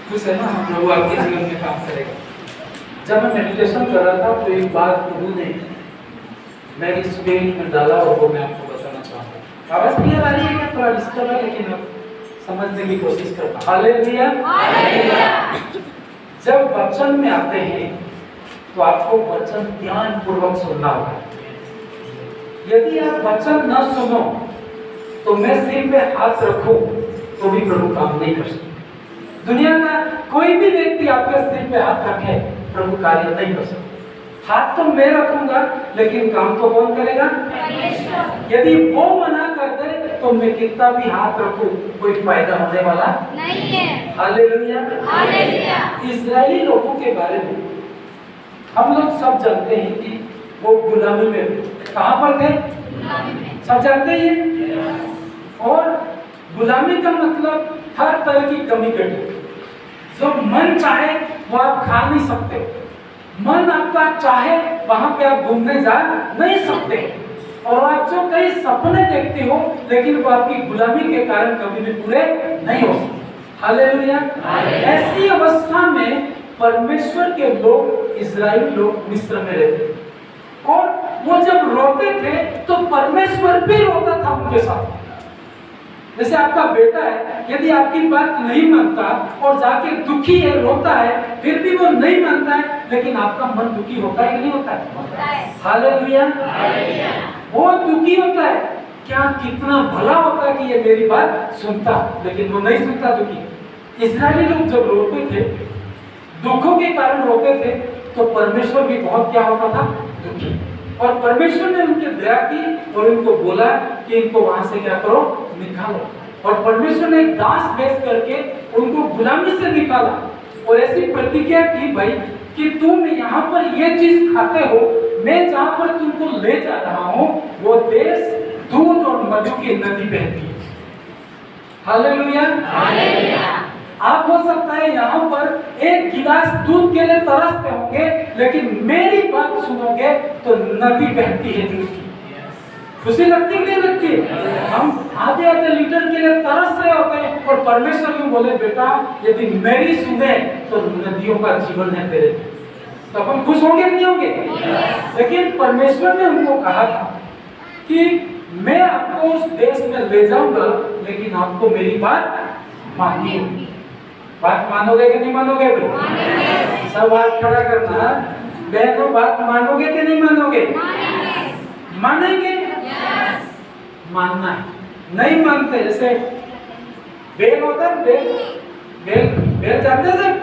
खुश है ना, प्रभु आपके जीवन में काम करेगा। जब मैं मेडिटेशन कर रहा था तो एक बात प्रभु ने मेरी स्पेन में डाला और वो मैं आपको बताना चाहूँगा। आवाज क्लियर आ रही है क्या? थोड़ा डिस्टर्ब है लेकिन अब समझने की कोशिश करता। हालेलुया। जब वचन में आते हैं तो आपको वचन ध्यान पूर्वक सुनना होगा। यदि आप वचन न सुनो तो मैं सिर पे हाथ रखूं तो भी प्रभु काम नहीं कर सकते। दुनिया का कोई भी व्यक्ति आपके सिर पे हाथ रखे प्रभु कार्य नहीं कर सकते। हाथ तो मैं रखूंगा लेकिन काम तो कौन करेगा? यदि वो मना कर दे तो मैं कितना भी हाथ रखूं कोई फायदा होने वाला नहीं है। हालेलुया। इस्राएली लोगों के बारे में हम लोग सब जानते हैं कि वो गुलामी में थे। कहां पर थे? सब जानते हैं। और गुलामी का मतलब हर तरह की कमी कटी। जो मन चाहे वो आप खा नहीं सकते, मन आपका चाहे वहां पे आप घूमने जा नहीं सकते, और आप जो कई सपने देखते हो लेकिन वो आपकी गुलामी के कारण कभी भी पूरे नहीं हो सकते। हालेलुया। ऐसी अवस्था में परमेश्वर के लोग, इजराइली लोग मिस्र में रहते थे और वो जब रोते थे तो परमेश्वर भी रोता था उनके साथ। जैसे आपका बेटा है, यदि आपकी बात नहीं मानता और जाके दुखी है, रोता है, फिर भी वो नहीं मानता है, लेकिन आपका मन दुखी होता है कि नहीं होता है? हालेलुया। वो दुखी होता है। क्या कितना भला होता कि ये मेरी बात सुनता, लेकिन वो नहीं सुनता, दुखी। इस्राएली लोग जब रोते थे, दुखों के कारण रोते थे, तो परमेश्वर भी बहुत क्या होता था? दुखी। और परमेश्वर ने उनकी दया की और उनको बोला कि इनको वहां से क्या करो? निकालो। और परमेश्वर ने एक दास भेज करके उनको गुलामी से निकाला और ऐसी प्रतिज्ञा की भाई कि तुम यहाँ पर ये चीज खाते हो, मैं जहाँ पर तुमको ले जा रहा हूँ वो देश दूध और मधु की नदी बहती है। हालेलुया। आप हो सकता है यहाँ पर एक गिलास दूध के लिए तरसते होंगे, लेकिन मेरी बात सुनोगे तो नदी बहती है दूध की। खुशी लगती है नहीं लगती? हम आधे आधे लीटर के लिए तरस रहे होते हैं और परमेश्वर क्यों बोले बेटा यदि मेरी सुने तो नदियों का जीवन है तेरे, तो अपन खुश होंगे नहीं होंगे? लेकिन परमेश्वर ने उनको कहा था कि मैं आपको उस देश में ले जाऊंगा, लेकिन आपको मेरी बात माननी होगी। बात मानोगे कि नहीं मानोगे? सब हाथ खड़ा करना। बहनों बात मानोगे कि नहीं मानोगे? मानेंगे। मानना है। नहीं मानते, जैसे बेल होता है, बेल जानते हैं?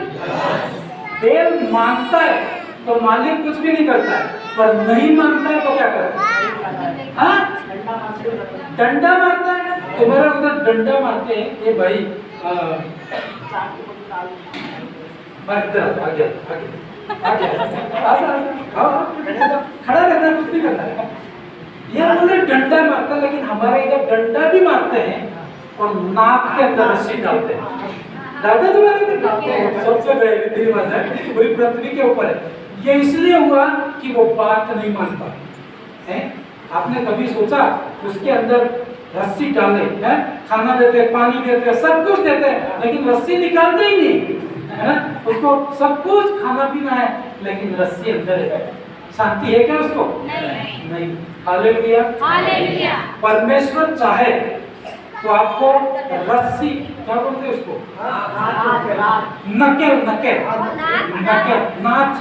बेल मानता है तो मालिक कुछ भी नहीं करता है, पर नहीं मानता है तो क्या करता है? हाँ, डंडा मारता है। तुम्हारे उधर डंडा मारते हैं ये भाई खड़ा रहना, कुछ नहीं करना है। ये बोले डंडा मारता, लेकिन हमारे इधर डंडा भी मारते हैं और नाक के अंदर रस्सी डालते हैं। डालते तुम्हारे इधर? सबसे गहरी बात है, पूरी पृथ्वी के ऊपर है। ये इसलिए हुआ कि वो बात नहीं मानता है। आपने कभी सोचा उसके अंदर रस्सी डाले हैं, खाना देते, पानी देते, सब कुछ देते हैं, लेकिन रस्सी निकालते ही नहीं, है ना? उसको सब कुछ खाना पीना है, लेकिन रस्सी अंदर है। शांति है क्या उसको? नहीं। हालेलुया। परमेश्वर चाहे तो आपको रस्सी, क्या बोलते हैं उसको? नकेल, नाथ,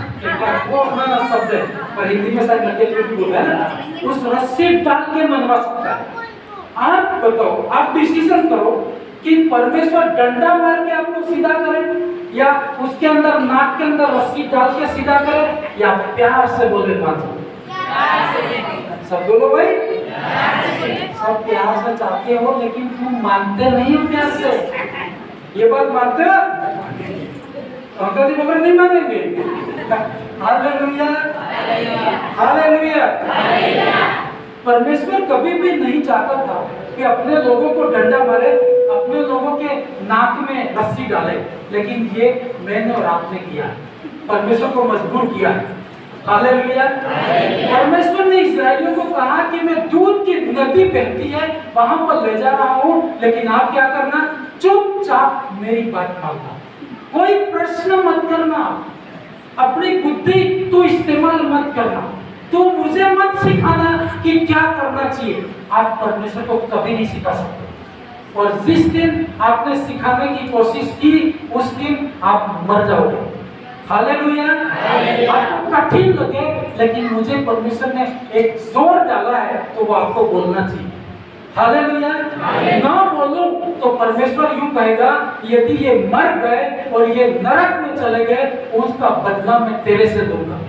वो अपना शब्द है, पर हिंदी में शायद नकेल भी बोलते हैं ना। उस रस्सी डाल के मनवा सकता है। आप बताओ, आप डिसीजन करो कि परमेश्वर डंडा मार के आपको सीधा करे, या उसके अंदर नाक के अंदर रस्सी डाल के सीधा करे, या प्यार से बोले बात। सब बोलो भाई, सब प्यार से चाहते हो, लेकिन तुम मानते नहीं हो प्यार से। ये बात मानते हो? अंकल जी बोल नहीं मानेंगे। हालेलुया। हालेलुया। परमेश्वर कभी भी नहीं चाहता था कि अपने लोगों को डंडा मारे, अपने लोगों के नाक में रस्सी डाले, लेकिन ये मैंने और आपने किया, परमेश्वर को मजबूर किया। हालेलुया। परमेश्वर ने इस्राएलियों को कहा कि मैं दूध की नदी बहती है वहां पर ले जा रहा हूं, लेकिन आप क्या करना? चुपचाप मेरी बात मानना, कोई प्रश्न मत करना, अपनी बुद्धि तू इस्तेमाल मत करना, तू मुझे मत सिखाना कि क्या करना चाहिए। आप परमेश्वर को कभी नहीं सिखा सकते, और जिस दिन आपने सिखाने की कोशिश की उस दिन आप मर जाओगे। हालेलुया। आपको कठिन लगे, लेकिन मुझे परमेश्वर ने एक जोर डाला है तो वो आपको बोलना चाहिए। हालेलुया। ना बोलूं तो परमेश्वर यूं कहेगा, यदि ये मर गए और ये नरक में चले गए, उसका बदला मैं तेरे से दूंगा।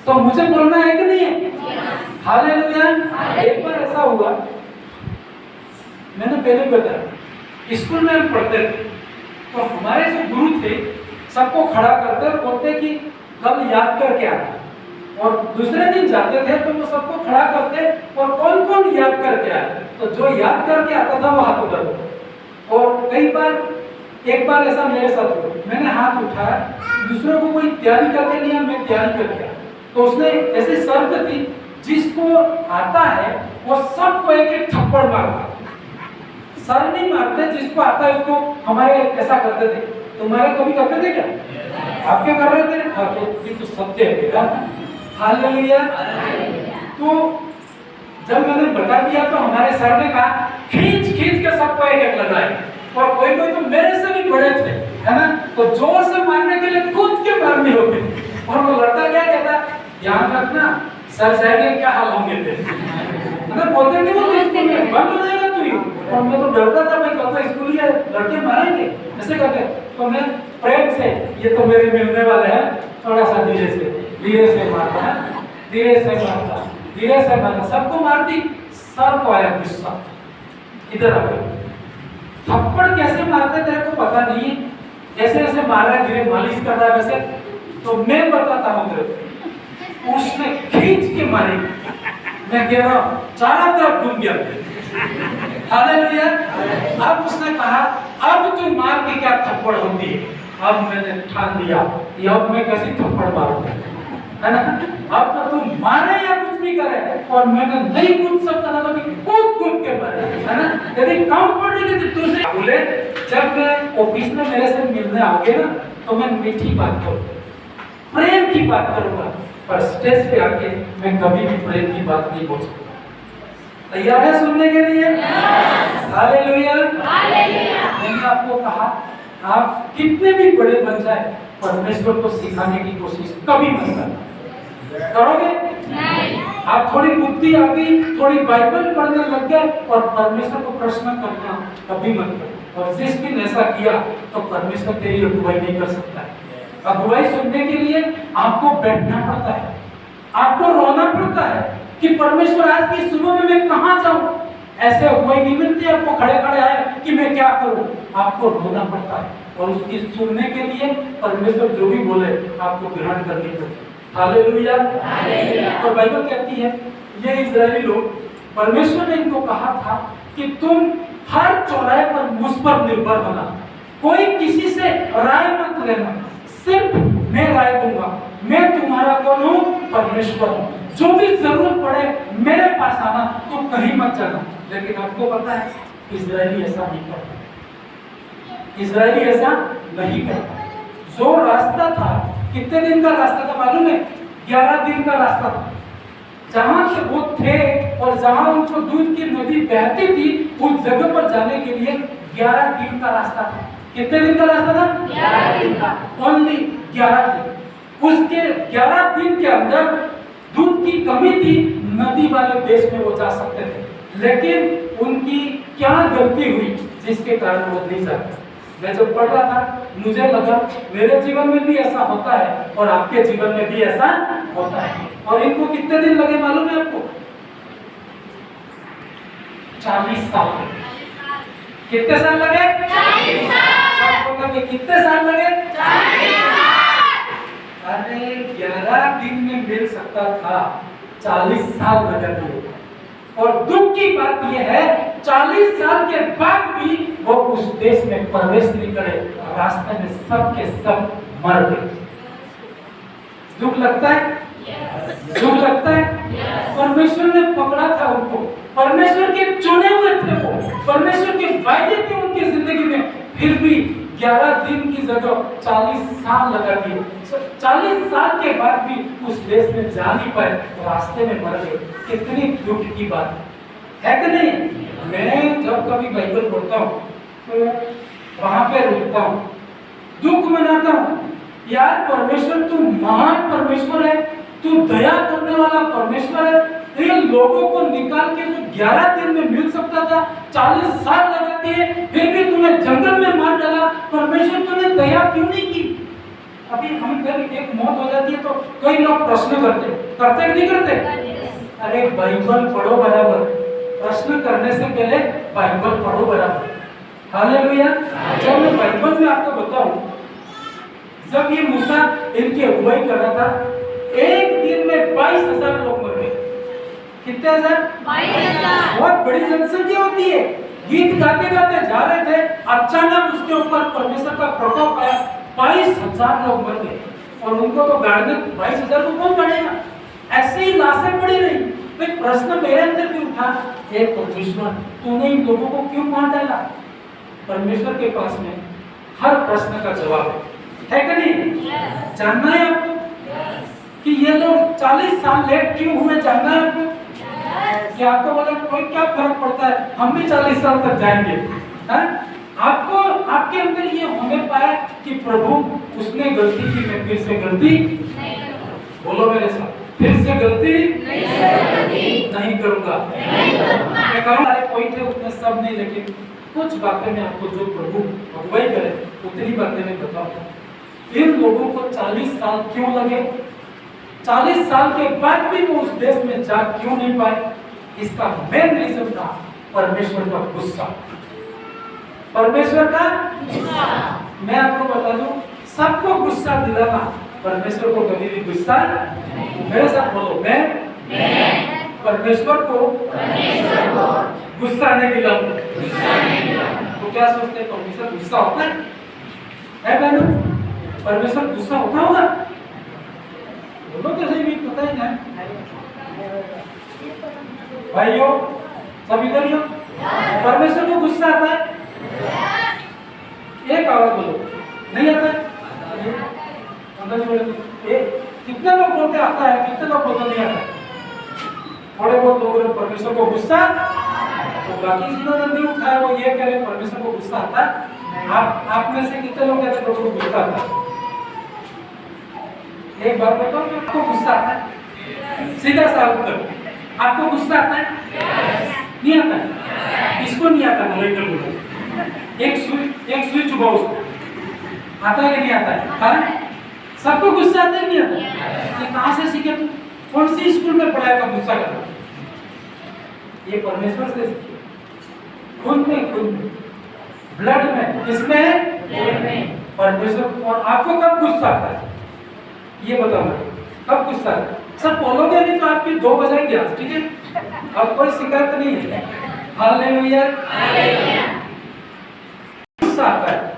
तो मुझे बोलना है कि नहीं है? हालेलुया। एक बार ऐसा हुआ, मैंने पहले बताया, स्कूल में हम पढ़ते थे तो हमारे जो गुरु थे सबको खड़ा करते और बोलते कि कल याद करके आना, और दूसरे दिन जाते थे तो वो सबको खड़ा करते और कौन कौन याद करके आया, तो जो याद करके आता था वो हाथ उठाता। और कई बार, एक बार ऐसा मेरे साथ हुआ, मैंने हाथ उठाया, दूसरों को कोई तैयारी करके लिया, मैं तैयारी करके आया, तो उसने ऐसी शर्त थी जिसको आता है वो सबको एक एक थप्पड़ मारता, सर नहीं मारते, जिसको आता है उसको। हमारे ऐसा करते थे, तुम्हारे कभी करते थे क्या? आप क्या कर रहे थे? हाँ, तो सत्य है बेटा। हालेलुया। तो जब मैंने बता दिया तो हमारे सर ने कहा खींच खींच के सबको एक एक लगाए, और कोई कोई तो मेरे से भी बड़े थे, है ना, तो जोर से मारने के लिए कूद के मारने होते। और वो लड़का क्या कहता, ध्यान रखना सर जाएंगे क्या हाल होंगे थे, मतलब बोलते नहीं, वो स्कूल में बंद हो जाएगा तू ही। और मैं तो डरता था, मैं कहता स्कूल ही लड़के मारेंगे ऐसे कहते, तो मैं प्रेम से, ये तो मेरे मिलने वाले हैं, थोड़ा सा धीरे से मारता है, धीरे से मारता, सबको मारती। सर को आया गुस्सा, इधर आ गया, थप्पड़ कैसे मारते तेरे को पता नहीं है, जैसे जैसे मार रहा है धीरे मालिश कर रहा है वैसे, तो मैं बताता हूँ तेरे को। उसने खींच के मारी, मैं कह रहा हूँ चारों तरफ घूम गया। हालेलुया। अब उसने कहा अब तू मार के क्या थप्पड़ होती है। अब मैंने ठान लिया कि अब मैं कैसे थप्पड़ मारूंगा, है ना। अब तो तू मारे या कुछ भी करे, और मैंने नहीं कूद सकता था तो कूद के मारे, है ना। यदि कम पड़ेगी तो दूसरे बोले, जब मैं ऑफिस में मेरे से मिलने आओगे ना तो मैं मीठी बात करूंगा, प्रेम की बात करूंगा, पर स्टेज पे आके मैं कभी भी प्रेम की बात नहीं बोल सकता। तैयार है सुनने के लिए? हालेलुया। मैंने आपको कहा आप कितने भी बड़े बन जाए, परमेश्वर को सिखाने की कोशिश कभी मत करना। करोगे? नहीं। आप थोड़ी बुद्धि आ गई, थोड़ी बाइबल पढ़ने लग गए और परमेश्वर को प्रश्न करना कभी मत करो। और जिस दिन ऐसा किया तो परमेश्वर तेरी अगुवाई नहीं कर सकता है। अगुवाई सुनने के लिए आपको बैठना पड़ता है, आपको रोना पड़ता है कि परमेश्वर आज की सुबह में मैं कहां जाऊं। ऐसे अगुवाई नहीं मिलती आपको खड़े खड़े आए कि मैं क्या करूं, आपको रोना पड़ता है, और उसकी सुनने के लिए परमेश्वर जो भी बोले आपको ग्रहण करनी पड़ती है। हालेलुया। और बाइबल कहती है ये इजरायली लोग, परमेश्वर ने इनको कहा था कि तुम हर चौराहे पर मुझ पर निर्भर होना, कोई किसी से राय मत लेना, सिर्फ मैं राय दूंगा, मैं तुम्हारा कौन हूं? परमेश्वर हूं। जो भी जरूरत पड़े मेरे पास आना, तो कहीं मत जाना। लेकिन आपको पता है इजरायली ऐसा नहीं करता, इजरायली ऐसा नहीं करता। जो रास्ता था, कितने दिन का रास्ता था मालूम है? 11 दिन का रास्ता था। जहां से वो थे और जहां उनको दूध की नदी बहती थी, उस जगह पर जाने के लिए 11 दिन का रास्ता था। कितने दिन का रास्ता था? 11 दिन का। ओनली 11 दिन। उसके 11 दिन के अंदर दूध की कमी थी, नदी वाले देश में वो जा सकते थे, लेकिन उनकी क्या गलती हुई जिसके कारण वो नहीं जा पाए। मैं जब पढ़ रहा था मुझे लगा मेरे जीवन में भी ऐसा होता है और आपके जीवन में भी ऐसा होता है। और इनको कितने दिन लगे मालूम है आपको? 40 साल। कितने साल लगे? 40 साल। कितने साल लगे? 40 साल। अरे 11 दिन में मिल सकता था, 40 साल लगा दिए। और दुख की बात यह है 40 साल के बाद भी वो उस देश में प्रवेश नहीं करे, रास्ते में सब के सब मर गए। दुख लगता है? दुख लगता है? परमेश्वर ने पकड़ा था उनको, परमेश्वर के चुने हुए थे वो, परमेश्वर के वायदे थे उनकी जिंदगी में, फिर भी 11 दिन की जगह 40 साल लगा दिए। 40 साल के बाद भी उस देश में जा नहीं पाए, रास्ते में मर गए। कितनी दुख की बात है कि नहीं? मैं जब कभी बाइबल पढ़ता हूँ तो वहां पे रुकता हूँ, दुख मनाता हूँ। यार परमेश्वर तू महान परमेश्वर है, तू दया करने वाला परमेश्वर है। ये लोगों को निकाल के जो 11 दिन में मिल सकता था 40 साल लगाती है, फिर भी तूने जंगल में मार डाला। परमेश्वर तूने दया क्यों नहीं की? अभी हम कभी एक मौत हो जाती है तो कई लोग प्रश्न करते कि नहीं करते? अरे बाइबल पढ़ो बराबर, प्रश्न करने से पहले बाइबल पढ़ो बराबर। हालेलुया। जब मैं बाइबल में आपको बताऊं, जब ये मूसा इनकी अगुवाई कर रहा था, एक दिन में 22,000 लोग मर गए। कितने हजार? 22,000। बहुत बड़ी जनसंख्या होती है। गीत गाते गाते जा रहे थे, अचानक उसके ऊपर परमेश्वर का प्रकोप आया, 22,000 लोग मर गए। और उनको तो गाड़ने 22,000 को कौन गाड़ेगा? ऐसे ही लाशें पड़ी रही। तो एक प्रश्न मेरे अंदर भी उठा, हे परमेश्वर तूने इन लोगों को क्यों मार डाला? परमेश्वर के पास में हर प्रश्न का जवाब है कि नहीं? जानना है आपको कि ये लोग 40 साल लेट क्यों हुए? जानना है आपको? क्या आपको बोला कोई क्या फर्क पड़ता है, हम भी 40 साल तक जाएंगे? आपको आपके अंदर ये होने पाया कि प्रभु उसने गलती की, मैं फिर से गलती बोलो मेरे साथ, फिर से गलती नहीं करूंगा। मैं कहूँ अरे कोई थे उतने सब नहीं, लेकिन कुछ बातें मैं आपको जो प्रभु अगुवाई करे उतनी बातें मैं बताऊंगा। इन लोगों को 40 साल क्यों लगे? 40 साल के बाद भी वो उस देश में जा क्यों नहीं पाए? इसका मेन रीजन था परमेश्वर का गुस्सा। परमेश्वर का गुस्सा। मैं आपको बता दूं, सबको गुस्सा दिलाना, परमेश्वर को कभी भी गुस्सा, मेरे साथ बोलो, मैं परमेश्वर को गुस्सा नहीं दिलाऊंगा। तो क्या सोचते हैं, परमेश्वर गुस्सा होता है बहनों? परमेश्वर गुस्सा होता होगा? बोलो तो सही, भी पता ही नहीं। भाइयों सब इधर ही हो, परमेश्वर को गुस्सा आता है? एक आवाज बोलो, नहीं आता है? कितने लोग बोलते आता है, कितने लोग बोलते नहीं आता है? थोड़े बहुत लोगों ने परमेश्वर को गुस्सा, तो बाकी जिन्होंने नहीं उठाया वो ये कह रहे परमेश्वर को गुस्सा आता है। आप में से कितने लोग कहते प्रभु को गुस्सा आता है? एक बार बताओ कि आपको गुस्सा आता है? सीधा सा उत्तर, आपको गुस्सा आता है? नहीं आता है? इसको नहीं आता? बोलो एक सुई चुभाओ उसको, आता है कि नहीं आता है? हाँ? सबको गुस्सा आता है नहीं आता? ये कहाँ से सीखे तू? कौन सी स्कूल में पढ़ाया था गुस्सा करना? ये परमेश्वर से सीखे, खुद में ब्लड में। किसमें? परमेश्वर। और आपको कब गुस्सा आता है ये बताओ, कब गुस्सा आता है? सब बोलोगे नहीं तो आपकी 2 बजाएंगे आज, ठीक है? अब कोई शिकायत नहीं है। हालेलुया। गुस्सा आता है,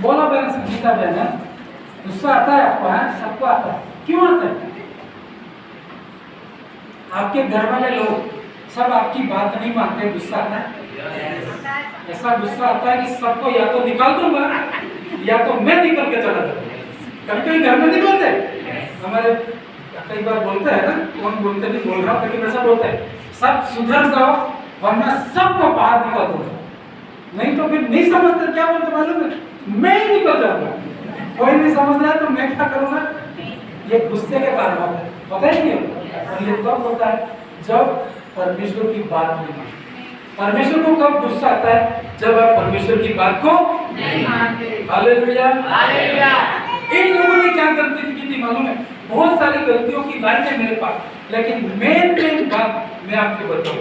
बोलो बहन संगीता बहन, गुस्सा आता है आपको? सबको आता है। क्यों आता है? आपके घर वाले लोग सब आपकी बात नहीं मानते, गुस्सा आता है? ऐसा गुस्सा आता है कि सबको या तो निकाल दूंगा या तो मैं निकल के चला जाऊंगा। कभी कभी घर में नहीं बोलते, हमारे कई बार बोलते हैं ना, कौन बोलते नहीं बोल रहा, लेकिन ऐसा बोलते हैं सब सुधर जाओ वरना सबको बाहर निकाल दूंगा। नहीं तो फिर नहीं समझते, क्या बोलते मालूम है? मैं ही निकल जाऊंगा। कोई नहीं समझ रहा है तो मैं क्या करूंगा? ये गुस्से के कारण होता है, पता ही नहीं होता। और ये कब होता है? जब परमेश्वर की बात नहीं मानते। परमेश्वर को कब गुस्सा आता है? जब आप परमेश्वर की बात को नहीं मानते। हालेलुया। इन लोगों ने क्या गलती की थी मालूम है? बहुत सारी गलतियों की लाइन है मेरे पास, लेकिन मेन बात मैं आपको बताऊं,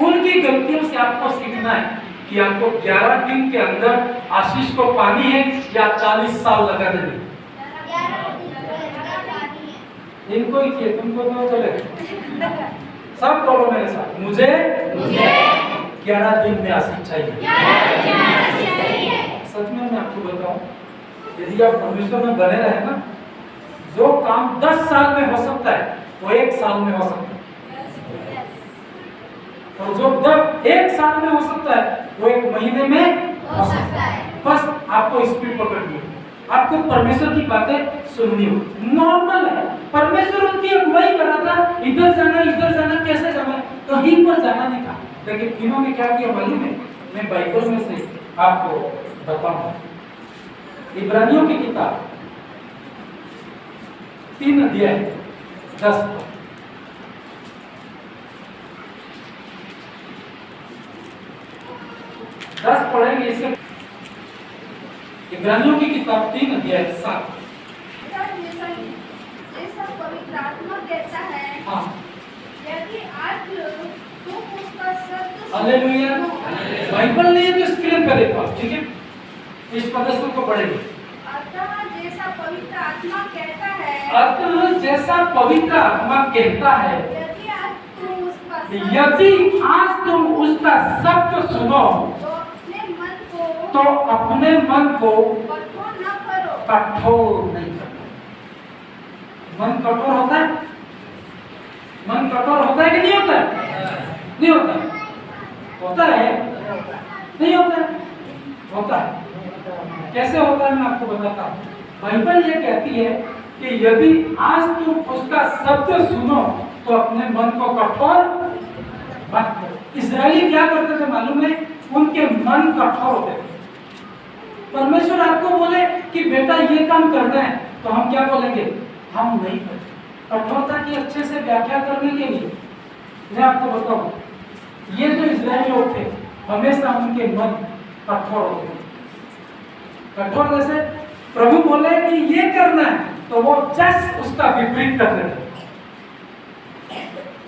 उनकी गलतियों से आपको सीखना है कि आपको 11 दिन के अंदर आशीष को पानी है या 40 साल लगा देंगे। इनको ही किए, तुमको तो चले। सब बोलो मेरे साथ, मुझे 11 दिन में आशीष चाहिए। सच में मैं आपको बताऊं, यदि आप परमेश्वर में बने रहे ना, जो काम 10 साल में हो सकता है वो 1 साल में हो सकता है। और जो दर्द 1 साल में हो सकता है वो 1 महीने में हो सकता है। बस आपको स्पीड पकड़नी है, आपको परमेश्वर की बातें सुननी हो। नॉर्मल है, परमेश्वर उनकी अगुवाई कर रहा था, इधर जाना, कैसे जाना, कहीं पर जाना नहीं था। लेकिन इन्होंने क्या किया मालूम है? मैं बाइबल में से आपको बताऊंगा। इब्रानियों की किताब 3 अध्याय 10 पढ़ेंगे इससे। इब्रानियों की किताब 3 अध्याय 7। जैसा पवित्र आत्मा कहता है, हाँ, यदि आज तुम उसका सत्य हालेलुया। बाइबल नहीं है तो स्क्रीन पे देखो, ठीक है? इस पदस्थ को पढ़ेंगे। अतः जैसा पवित्र आत्मा कहता है, अतः जैसा पवित्र आत्मा कहता है, यदि आज तुम उसका सत्य सुनो तो अपने मन को कठोर न करो। कठोर नहीं करना। मन कठोर होता है? मन कठोर होता है कि नहीं होता है? नहीं होता है। होता है? नहीं होता है? होता है। कैसे होता है मैं आपको बताता हूँ। बाइबल ये कहती है कि यदि आज तुम उसका सत्य सुनो तो अपने मन को कठोर मत करो। इस्राएली क्या करते थे मालूम है? उनके मन कठोर होते थे। परमेश्वर आपको बोले कि बेटा ये काम करना है तो हम क्या बोलेंगे? हम नहीं करते। कठोरता की अच्छे से व्याख्या करने के लिए मैं आपको बताऊं, ये जो इस्राएली लोग थे हमेशा उनके मन कठोर होते थे। कठोर जैसे प्रभु बोले कि ये करना है तो वो जस्ट उसका विपरीत करते थे।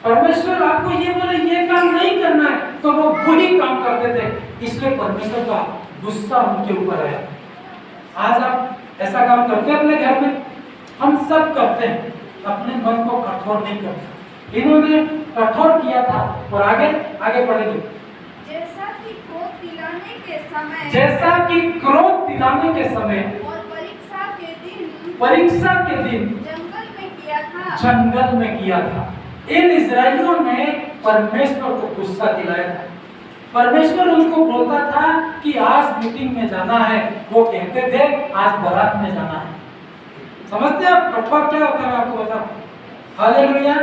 परमेश्वर आपको ये बोले ये काम नहीं करना है तो वो वही काम करते थे। इसलिए परमेश्वर का गुस्सा उनके ऊपर आया। आज आप ऐसा काम करते हैं अपने घर में? हम सब करते हैं, अपने मन को कठोर नहीं करते। इन्होंने कठोर किया था और आगे बढ़ेंगे। जैसा कि क्रोध दिलाने के समय और परीक्षा के दिन जंगल में किया था। इन इस्राएलियों ने परमेश्वर को गुस्सा दिलाया था। परमेश्वर उनको बोलता था कि आज मीटिंग में जाना है, वो कहते थे आज बारात में जाना है। समझते हैं आप कठोर क्या होता है? मैं आपको बताऊं। हालेलुया।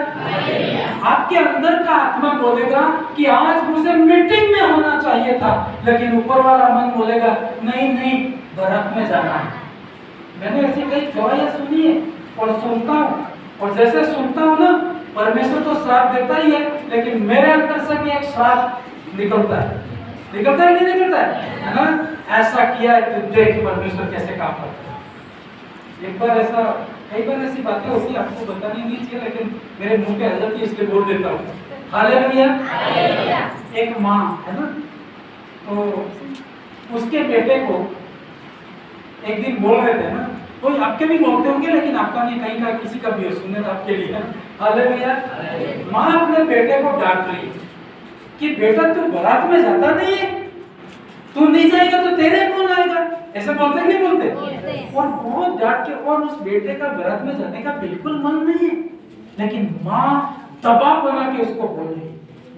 आपके अंदर का आत्मा बोलेगा कि आज मुझे मीटिंग में होना चाहिए था, लेकिन ऊपर वाला मन बोलेगा नहीं बारात में जाना है। मैंने ऐसी कई गवाहियां सुनी है और सुनता हूँ, और जैसे सुनता हूँ ना, परमेश्वर तो श्राप देता ही है, लेकिन मेरे अंदर से भी एक श्राप निकलता है कि नहीं निकलता है ना? ऐसा किया है तो देख परमेश्वर कैसे काम करता है। एक बार ऐसा, कई बार ऐसी बातें होती है, आपको बतानी नहीं चाहिए, लेकिन मेरे मुंह पे आ जाती है इसलिए बोल देता हूँ। हालेलुया। एक माँ है ना, तो उसके बेटे को एक दिन बोल रहे थे ना, कोई आपके भी बोलते होंगे लेकिन आपका नहीं, कहीं का किसी का भी सुनने तो आपके लिए। हालेलुया। माँ अपने बेटे को डांट रही कि बेटा तू बारात में जाता नहीं है, तू नहीं जाएगा तो तेरे कौन आएगा? ऐसे बोलते नहीं बोलते? और बहुत डांट के, और उस बेटे का बारात में जाने का बिल्कुल मन नहीं है, लेकिन माँ दबाव बना के उसको बोल रही।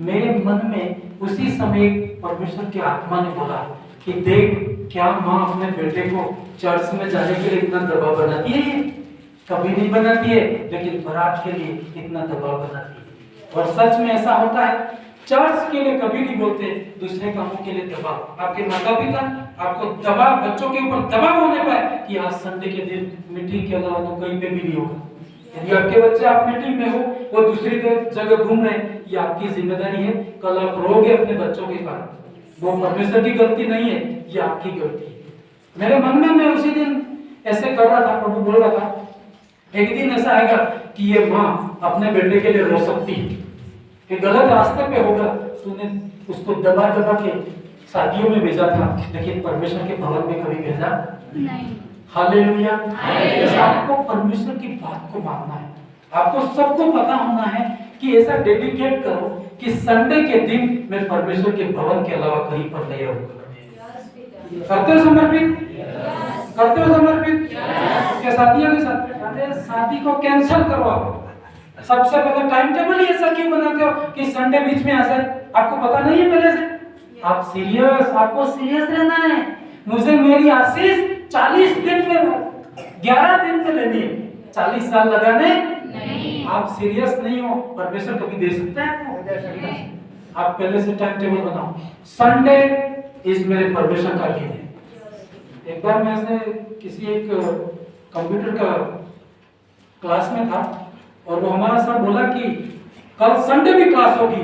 मेरे मन में उसी समय परमेश्वर की आत्मा ने बोला कि देख, क्या माँ अपने बेटे को चर्च में जाने के लिए इतना दबाव बनाती है? कभी नहीं बनाती है, लेकिन बारात के लिए इतना दबाव बनाती है। और सच में ऐसा होता है, चर्च के लिए कभी नहीं बोलते, दूसरे कामों के लिए दबाव। आपके माता पिता आपको दबाव, बच्चों के ऊपर दबाव होने पाए कि आज संडे के दिन मीटिंग के अलावा तो कहीं पे भी नहीं होगा। यदि आपके बच्चे आप मीटिंग में हो, वो दूसरी जगह घूम रहे हैं, ये आपकी जिम्मेदारी है। कल आप रोगे अपने बच्चों के कारण, वो परमेश्वर की गलती नहीं है, ये आपकी गलती है। मेरे मन में, मैं उसी दिन ऐसे कर रहा था, प्रभु बोल रहा था एक दिन ऐसा आएगा कि ये माँ अपने बेटे के लिए रो सकती है कि गलत रास्ते पे होगा, तूने उसको दबा के शादियों में भेजा था, लेकिन परमेश्वर के भवन में कभी भेजा नहीं। हालेलुया। आपको परमेश्वर की बात को मानना है। आपको सबको पता होना है कि ऐसा डेडिकेट करो कि संडे के दिन मैं परमेश्वर के भवन के अलावा कहीं पर नहीं रहूंगा। करते हो समर्पित? करते हो समर्पित? क्या शादियों के साथ? शादी को कैंसिल करो आप। सबसे पहले टाइम टेबल ही ऐसा क्यों बनाते हो कि संडे बीच में आ जाए? आपको पता नहीं है पहले से? आप सीरियस, आपको सीरियस रहना है। मुझे मेरी आशीष 40 दिन में 11 दिन में लेनी है, 40 साल लगाने नहीं। आप सीरियस नहीं हो, परमेश्वर कभी दे सकता है आपको? आप पहले से टाइम टेबल बनाओ। संडे इस मेरे परमेश्वर का दिन है। एक बार मैं से किसी एक कंप्यूटर का क्लास में था और वो हमारा सर बोला कि कल संडे भी क्लास होगी,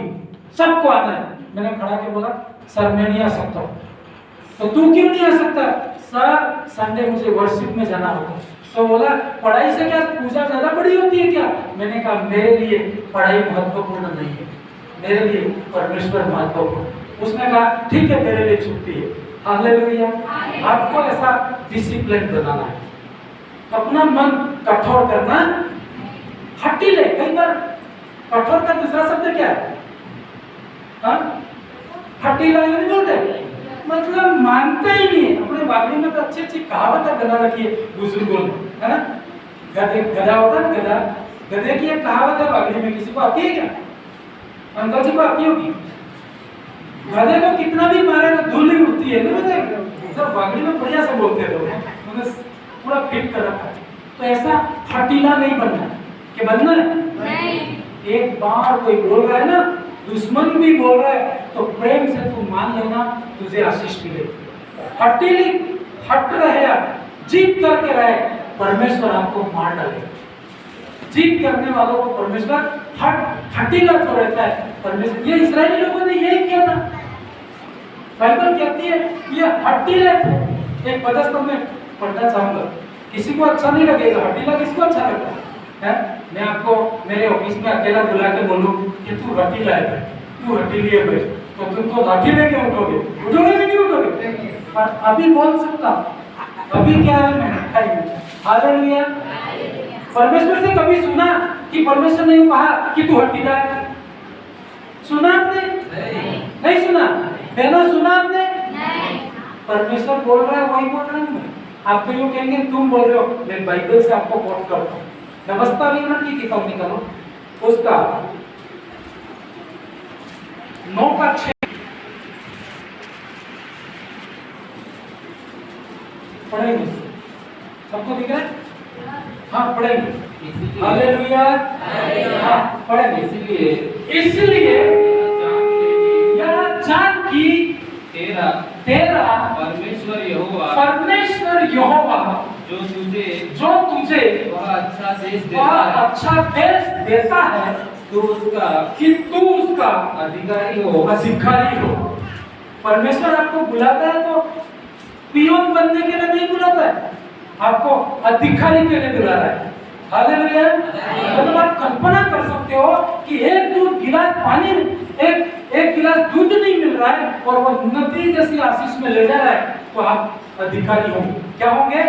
सबको आना है। मैंने खड़ा के बोला सर मैं नहीं आ सकता। तो तू क्यों नहीं आ सकता? सर संडे मुझे वर्शिप में जाना होगा। तो बोला पढ़ाई से क्या पूजा ज्यादा बड़ी होती है क्या? मैंने कहा मेरे लिए पढ़ाई महत्वपूर्ण नहीं है, मेरे लिए परमेश्वर महत्वपूर्ण। उसने कहा ठीक है तेरे लिए छुट्टी है। हालेलुया। आपको ऐसा डिसिप्लिन बनाना है, अपना मन कठोर करना, हठीले। कई बार कठोर का दूसरा शब्द क्या है? हठीला नहीं बोलते, मतलब मानते ही नहीं है। अपने बागड़ी में तो अच्छी अच्छी कहावत बना रखी है बुजुर्गों ने, है ना? गधा होता है ना, गधा, गधे की एक कहावत है बागड़ी में। किसी को आती है क्या? अंकल जी को आती होगी। गधे को कितना भी मारे तो धूल नहीं उड़ती है, नहीं पता? बागड़ी में बढ़िया से बोलते थे, उन्हें पूरा फिट कर रखा है। तो ऐसा हठीला नहीं बनना है। कि बनना है नहीं। एक बार कोई बोल रहा है ना, दुश्मन भी बोल रहा है, तो प्रेम से तू मान लेना, तुझे आशीष मिलेगी। हठीली हट रहे आप, जीत करके रहे, परमेश्वर आपको मार डालेगा। जीत करने वालों को परमेश्वर हठीला जो रहता है परमेश्वर। ये इस्राएली लोगों ने यही किया था। बाइबल कहती है ये हठीले थे। एक पदस्थ में पढ़ना चाहूंगा, किसी को अच्छा नहीं लगेगा। हठीला किसको अच्छा लगता है? मैं आपको मेरे ऑफिस में अकेला बुला के बोलूं कि तू हठीला है, तू हठीली है, तो तुम तो लाठी लेके उठोगे, उठोगे कि नहीं उठोगे? पर अभी बोल सकता, अभी क्या है, मैं हठाई हूं। हालेलुया। परमेश्वर से कभी सुना कि परमेश्वर ने कहा कि तू हठीला है? सुना आपने? नहीं सुना? बहनों सुना आपने? परमेश्वर बोल रहा है, वही बोल रहा हूं मैं। आप तो यूं कहेंगे तुम बोल रहे हो, मैं बाइबल से आपको कोट करता हूं। व्यवस्था विवरण की किताब निकालो, उसका 9:6 पढ़ेंगे। सबको दिख रहा है? हाँ पढ़ेंगे। हालेलुया। हाँ पढ़ेंगे। इसलिए यह जान कि तेरा परमेश्वर यहोवा जो तुझे वह अच्छा देश देता है, तो उसका अधिकारी हो। परमेश्वर आपको बुलाता है तो पियोन बनने के लिए नहीं बुलाता है, आपको अधिकारी के लिए बुला रहा है। हालेलुया। मतलब आप कल्पना कर सकते हो कि एक गिलास पानी, एक गिलास दूध नहीं मिल रहा है और वो नदी जैसी आशीष में ले जा रहा है, तो आप अधिकारी होंगे। क्या होंगे?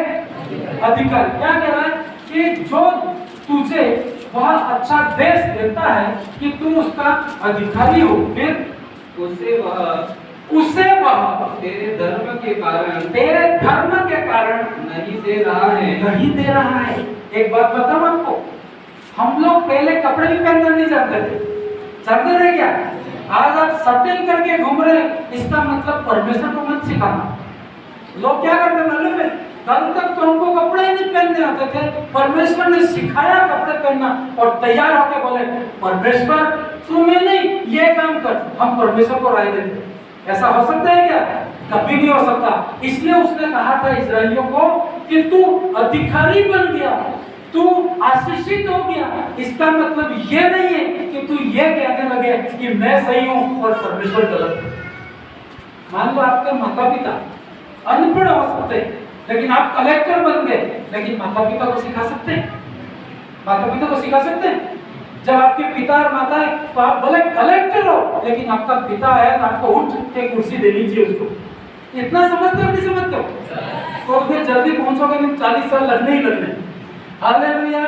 अधिकारी। क्या कह रहा है कि जो तुझे वह अच्छा देश देता है कि तू उसका अधिकारी हो, फिर उसे वह तेरे धर्म के कारण नहीं दे रहा है। एक बात बताऊं आपको, हम लोग पहले कपड़े भी पहनना नहीं जानते थे क्या? आज आप शर्टिंग करके घूम रहे हैं, इसका मतलब परमेश्वर को मत सिखाना। लोग क्या करते मालूम है? कल तक तो हमको कपड़े ही नहीं पहनने आते थे, परमेश्वर ने सिखाया कपड़े पहनना और तैयार होके बोले परमेश्वर तुम्हें नहीं ये काम कर, हम परमेश्वर को राय देते। ऐसा हो सकता है क्या? कभी नहीं हो सकता। इसलिए उसने कहा था इस्राएलियों को कि तू अधिकारी बन गया, तू आशीषित हो गया। इसका मतलब ये नहीं है कि तू ये कहने लगे कि मैं सही हूं और परमेश्वर गलत है। मान लो आपके माता पिता अनपढ़ हो सकते हैं, लेकिन आप कलेक्टर बन गए, लेकिन माता पिता को सिखा सकते हैं? माता पिता को सिखा सकते हैं? जब आपके पिता और माता है तो आप भले कलेक्टर हो, लेकिन आपका पिता है तो आपको उठ के कुर्सी दे लीजिए उसको। इतना समझते हो नहीं समझते हो? तो फिर जल्दी पहुंचोगे नहीं, 40 साल लगने ही लगने। हालेलुया।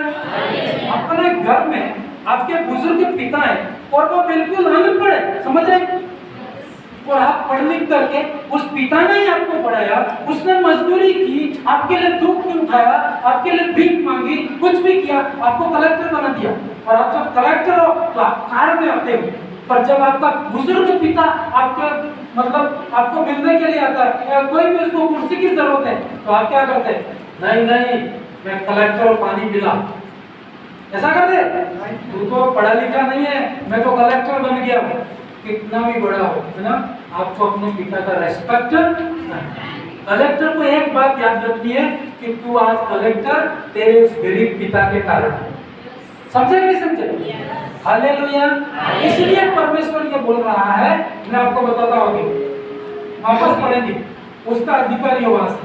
अपने घर में आपके बुजुर्ग पिता है और वो बिल्कुल अनपढ़ है, समझ रहे? और आप पढ़ लिख करके, उस पिता ने ही आपको पढ़ाया, उसने मजदूरी की, आपके लिए दुख भी उठाया, आपके लिए भीख मांगी, कुछ भी किया, आपको कलेक्टर बना दिया। और आप जब कलेक्टर हो तो आप कार में आते हो, पर जब आपका बुजुर्ग पिता आपके मतलब आपको मिलने के लिए आता है या कोई भी उसको कुर्सी की जरूरत है तो आप क्या करते हैं? नहीं नहीं, मैं कलेक्टर और पानी पिला, ऐसा कर दे? तू तो पढ़ा लिखा नहीं है, मैं तो कलेक्टर बन गया हूँ। कितना भी बड़ा हो, है ना, आपको अपने पिता का रेस्पेक्ट नहीं। कलेक्टर को एक बात याद रखनी है कि तू आज कलेक्टर तेरे उस गरीब पिता के कारण है। समझे नहीं समझे? हालेलुया। इसलिए परमेश्वर ये बोल रहा है, मैं आपको बताता हूँ अभी, वापस पढ़ेंगे उसका अधिकारी हो वहां से,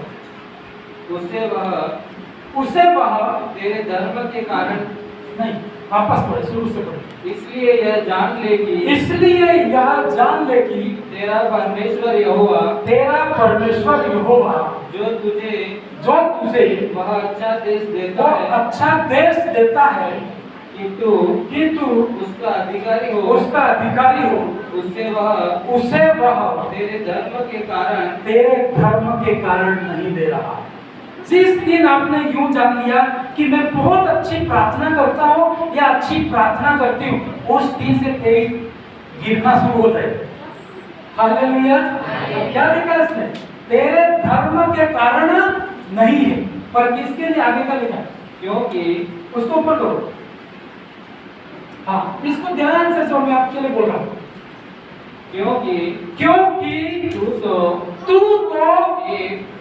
उसे वह तेरे धर्म के कारण नहीं, वापस पढ़े, शुरू से पढ़े। इसलिए यह जान ले कि तेरा परमेश्वर यहोवा जो तुझे वह अच्छा देश देता है कि तू उसका अधिकारी हो, उसे वह तेरे धर्म के कारण नहीं दे रहा। जिस दिन आपने यूं जान लिया कि मैं बहुत अच्छी प्रार्थना करता हूँ या अच्छी प्रार्थना करती हूँ, उस दिन से तेरी गिरना शुरू हो जाएगा। हालेलुया। क्या लिखा है इसमें? तेरे धर्म के कारण नहीं है, पर किसके लिए आगे का लिखा है? क्योंकि उसको ऊपर करो। हाँ, इसको ध्यान से सुनो, मैं आपके लिए बोल रहा हूँ। क्योंकि तू तो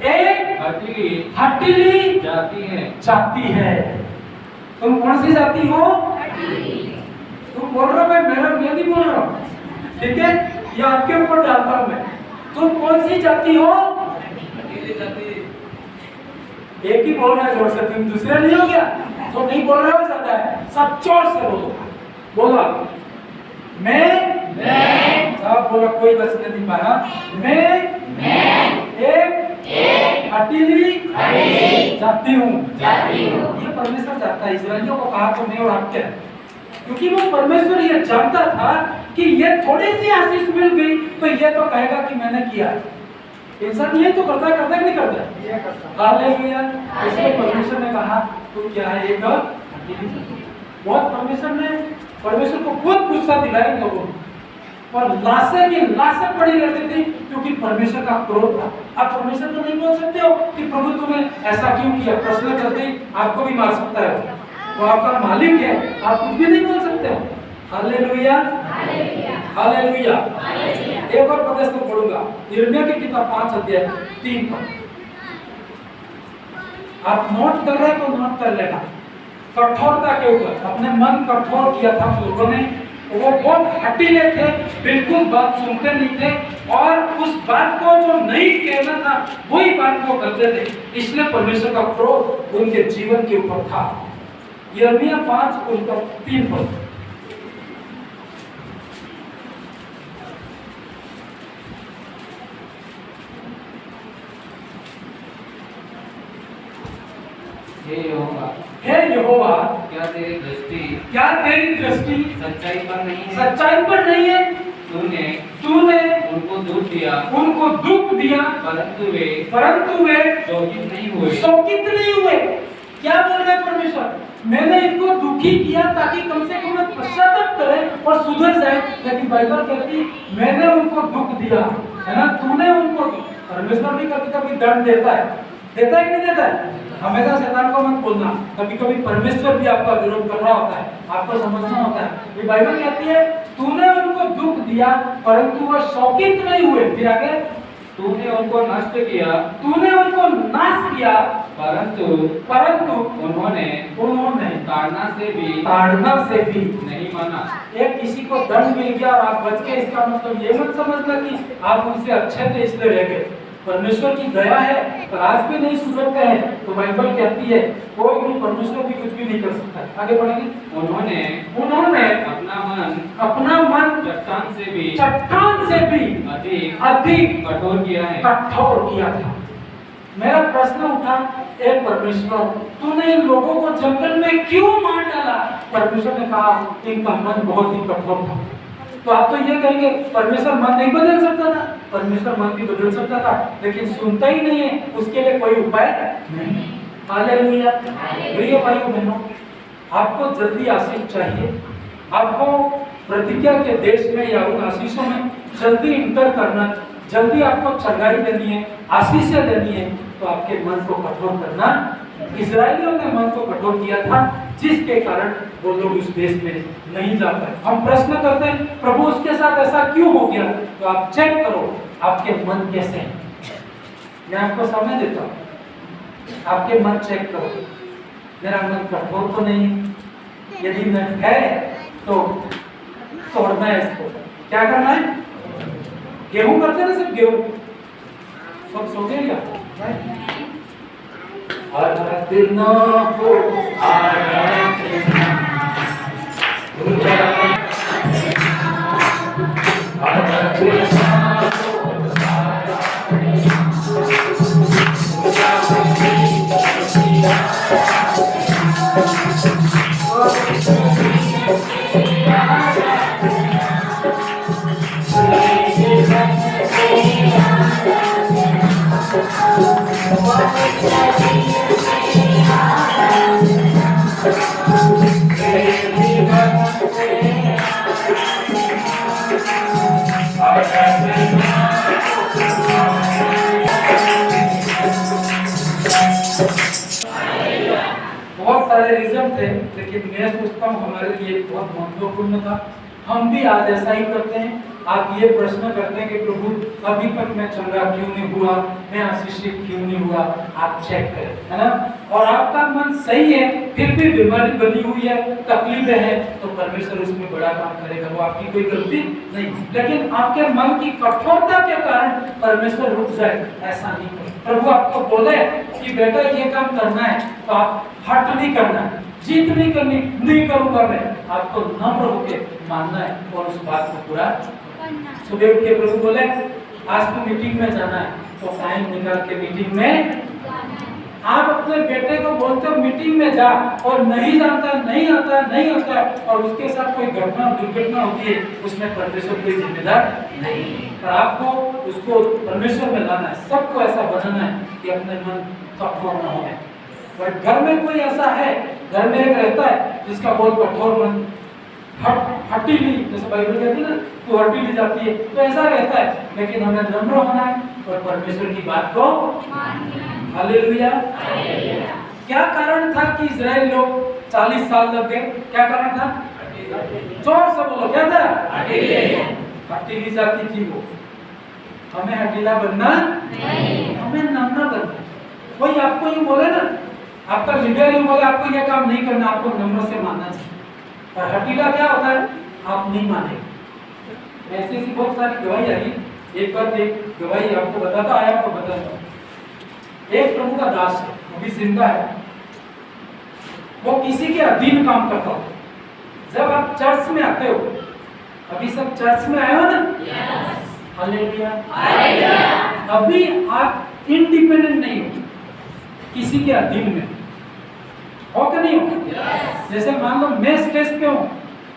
एक हठीली जाति है। तुम कौन सी जाति हो? तुम बोल रहे हो, मैं नहीं बोल रहा हूँ, ठीक है, ये आपके ऊपर डालता हूँ मैं। तुम कौन सी जाति हो? एक ही बोल रहा है जोर से, तुम दूसरे नहीं हो क्या? तो नहीं बोल रहे हो ज्यादा है, सब जोर से बोलो। मैं सब बोला, कोई बस नहीं पा रहा। मैं एक हठीली जाति हूँ। ये परमेश्वर जानता है। इस्राएलियों को कहा तो मैं और आप क्या, क्योंकि वो परमेश्वर ये जानता था कि ये थोड़ी सी आशीष मिल गई तो ये तो कहेगा कि मैंने किया है। इंसान ये तो करता है कि नहीं करता? हालेलुया। इसलिए परमेश्वर ने कहा तू क्या है? एक हठीली। बहुत परमेश्वर को बहुत गुस्सा दिलाया लोगों ने, और लाशें पड़ी रहती थी क्योंकि परमेश्वर का क्रोध था। आप परमेश्वर को नहीं बोल सकते हो कि प्रभु तूने ऐसा क्यों किया, प्रश्न करते ही आपको भी मार सकता है, वो आपका मालिक है, आप कुछ भी नहीं बोल सकते हो। हालेलुया। हालेलुया। एक और पद से पढ़ूंगा, यिर्मयाह की किताब 5 अध्याय 3 पद। आप नोट कर रहे हैं तो नोट कर लेना। कठोरता के ऊपर अपने मन कठोर किया था लोगों ने, वो बहुत हठीले थे, बिल्कुल बात सुनते नहीं थे, और उस बात को जो नहीं कहना था वही बात को करते थे। इसलिए परमेश्वर का क्रोध उनके जीवन के ऊपर था। यिर्मयाह 5 उनका 3 पद। हे यहोवा, क्या तेरी दृष्टि सच्चाई पर नहीं है? तूने उनको दुख दिया परंतु वे शोकित नहीं हुए। क्या बोल रहे परमेश्वर? मैंने इनको दुखी किया ताकि कम से कम पश्चाताप करें और सुधर जाए, लेकिन बाइबल कहती मैंने उनको दुख दिया, है ना, तूने उनको। परमेश्वर भी कभी कभी दंड देता है कि नहीं देता है? हमेशा शैतान को मत बोलना, कभी कभी परमेश्वर भी आपका विरोध कर रहा होता है, आपको समझना होता है। ये बाइबल कहती है तूने उनको दुख दिया परंतु वो शोकित नहीं हुए। फिर आगे, तूने उनको नष्ट किया, तूने उनको नाश किया, परंतु उन्होंने ताड़ना से भी नहीं माना। एक किसी को दंड मिल गया और आप बच गए, इसका मतलब ये मत समझना कि आप उनसे अच्छे थे इसलिए रह गए। परमेश्वर की दया है पर आज भी नहीं सुधरते हैं, तो बाइबल कहती है कोई भी परमेश्वर भी कुछ भी नहीं कर सकता। आगे बढ़ेंगे। उन्होंने अपना मन चट्टान से भी अधिक कठोर किया था। मेरा प्रश्न उठा, एक परमेश्वर तूने इन लोगों को जंगल में क्यों मार डाला? परमेश्वर ने कहा इनका मन बहुत ही कठोर था। तो आप तो ये कहेंगे परमेश्वर मन नहीं बदल सकता था? परमेश्वर मन भी बदल सकता था, लेकिन सुनता ही नहीं है, उसके लिए कोई उपाय नहीं। हालेलुया। प्रिय भाइयों बहनों, आपको जल्दी आशीष चाहिए, आपको प्रतिज्ञा के देश में या उन आशीषों में जल्दी इंटर करना, जल्दी आपको चंगाई देनी है, आशीषें देनी है, तो आपके मन को कठोर करना। इजरायलियों ने मन को कठोर किया था, जिसके कारण वो लोग उस देश में नहीं जा पाए। हम प्रश्न करते हैं प्रभु उसके साथ ऐसा क्यों हो गया? तो आप चेक करो आपके मन कैसे हैं। मैं आपको समय देता हूँ, आपके मन चेक करो, मेरा मन कठोर तो नहीं है? यदि मैं है तो तोड़ना है इसको। क्या करना है? गेहूं करते ना, सिर्फ गेहूं। सब सो गए क्या? बहुत सारे रीजन थे, लेकिन मैं सोचता हूँ हमारे लिए बहुत महत्वपूर्ण था। हम भी आज ऐसा ही करते हैं। आप ये प्रश्न करते हैं कि प्रभु अभी तक मैं चंगा क्यों नहीं हुआ, मैं आशीषित क्यों नहीं हुआ? आप चेक करें, है ना? और आपका मन सही है, फिर भी बीमारी बनी हुई है, तकलीफें हैं, तो परमेश्वर उसमें बड़ा काम करेगा, वो आपकी कोई गलती नहीं। लेकिन आपके मन की कठोरता के कारण परमेश्वर रुक जाए, ऐसा नहीं करे। प्रभु आपको बोले कि बेटा ये काम करना है, तो आप हट नहीं करना है, जीत नहीं करनी, नहीं करूंगा मैं। आपको नम्र होकर मानना है और उस बात को पूरा करना। सुबह उठ के प्रभु बोले आज तो मीटिंग में जाना है, तो टाइम निकाल के मीटिंग में आप अपने बेटे को बोलते हो मीटिंग में जा, और नहीं जानता, नहीं आता है, और उसके साथ कोई घटना दुर्घटना होती है, उसमें परमेश्वर कोई जिम्मेदार नहीं। पर आपको उसको परमेश्वर में लाना है, सबको ऐसा बनाना है कि अपने मन कठोर न हो। पर घर में कोई ऐसा है, घर में एक रहता है जिसका बहुत कठोर मन, हटीली, जैसे बाइबल कहती है ना, तो हटीली जाती है, तो ऐसा रहता है। लेकिन हमें नम्र होना है और परमेश्वर की बात को मानना है। हालेलुया। क्या कारण था कि इजराइल लोग 40 साल लग गए? क्या कारण था? जोर से बोलो, क्या था? हटीली जाती थी वो। हमें हटीला बनना नहीं, हमें नम्र बनना। कोई आपको ये बोले ना, आपका लीडर ये बोले आपको ये काम नहीं करना, आपको नम्र से मानना चाहिए। और हटीला क्या होता है? आप नहीं मानेंगे। ऐसी ऐसी बहुत सारी गवाही आई। एक बार एक गवाही आपको बताता है, आपको बताता। एक प्रभु का दास है, वो भी जिंदा है, वो किसी के अधीन काम करता हो। जब आप चर्च में आते हो, अभी सब चर्च में आए हो ना? हालेलुया। अभी आप इंडिपेंडेंट नहीं हो, किसी के अधीन में हो कि नहीं हो? जैसे मान लो मैं स्टेज पे हूँ,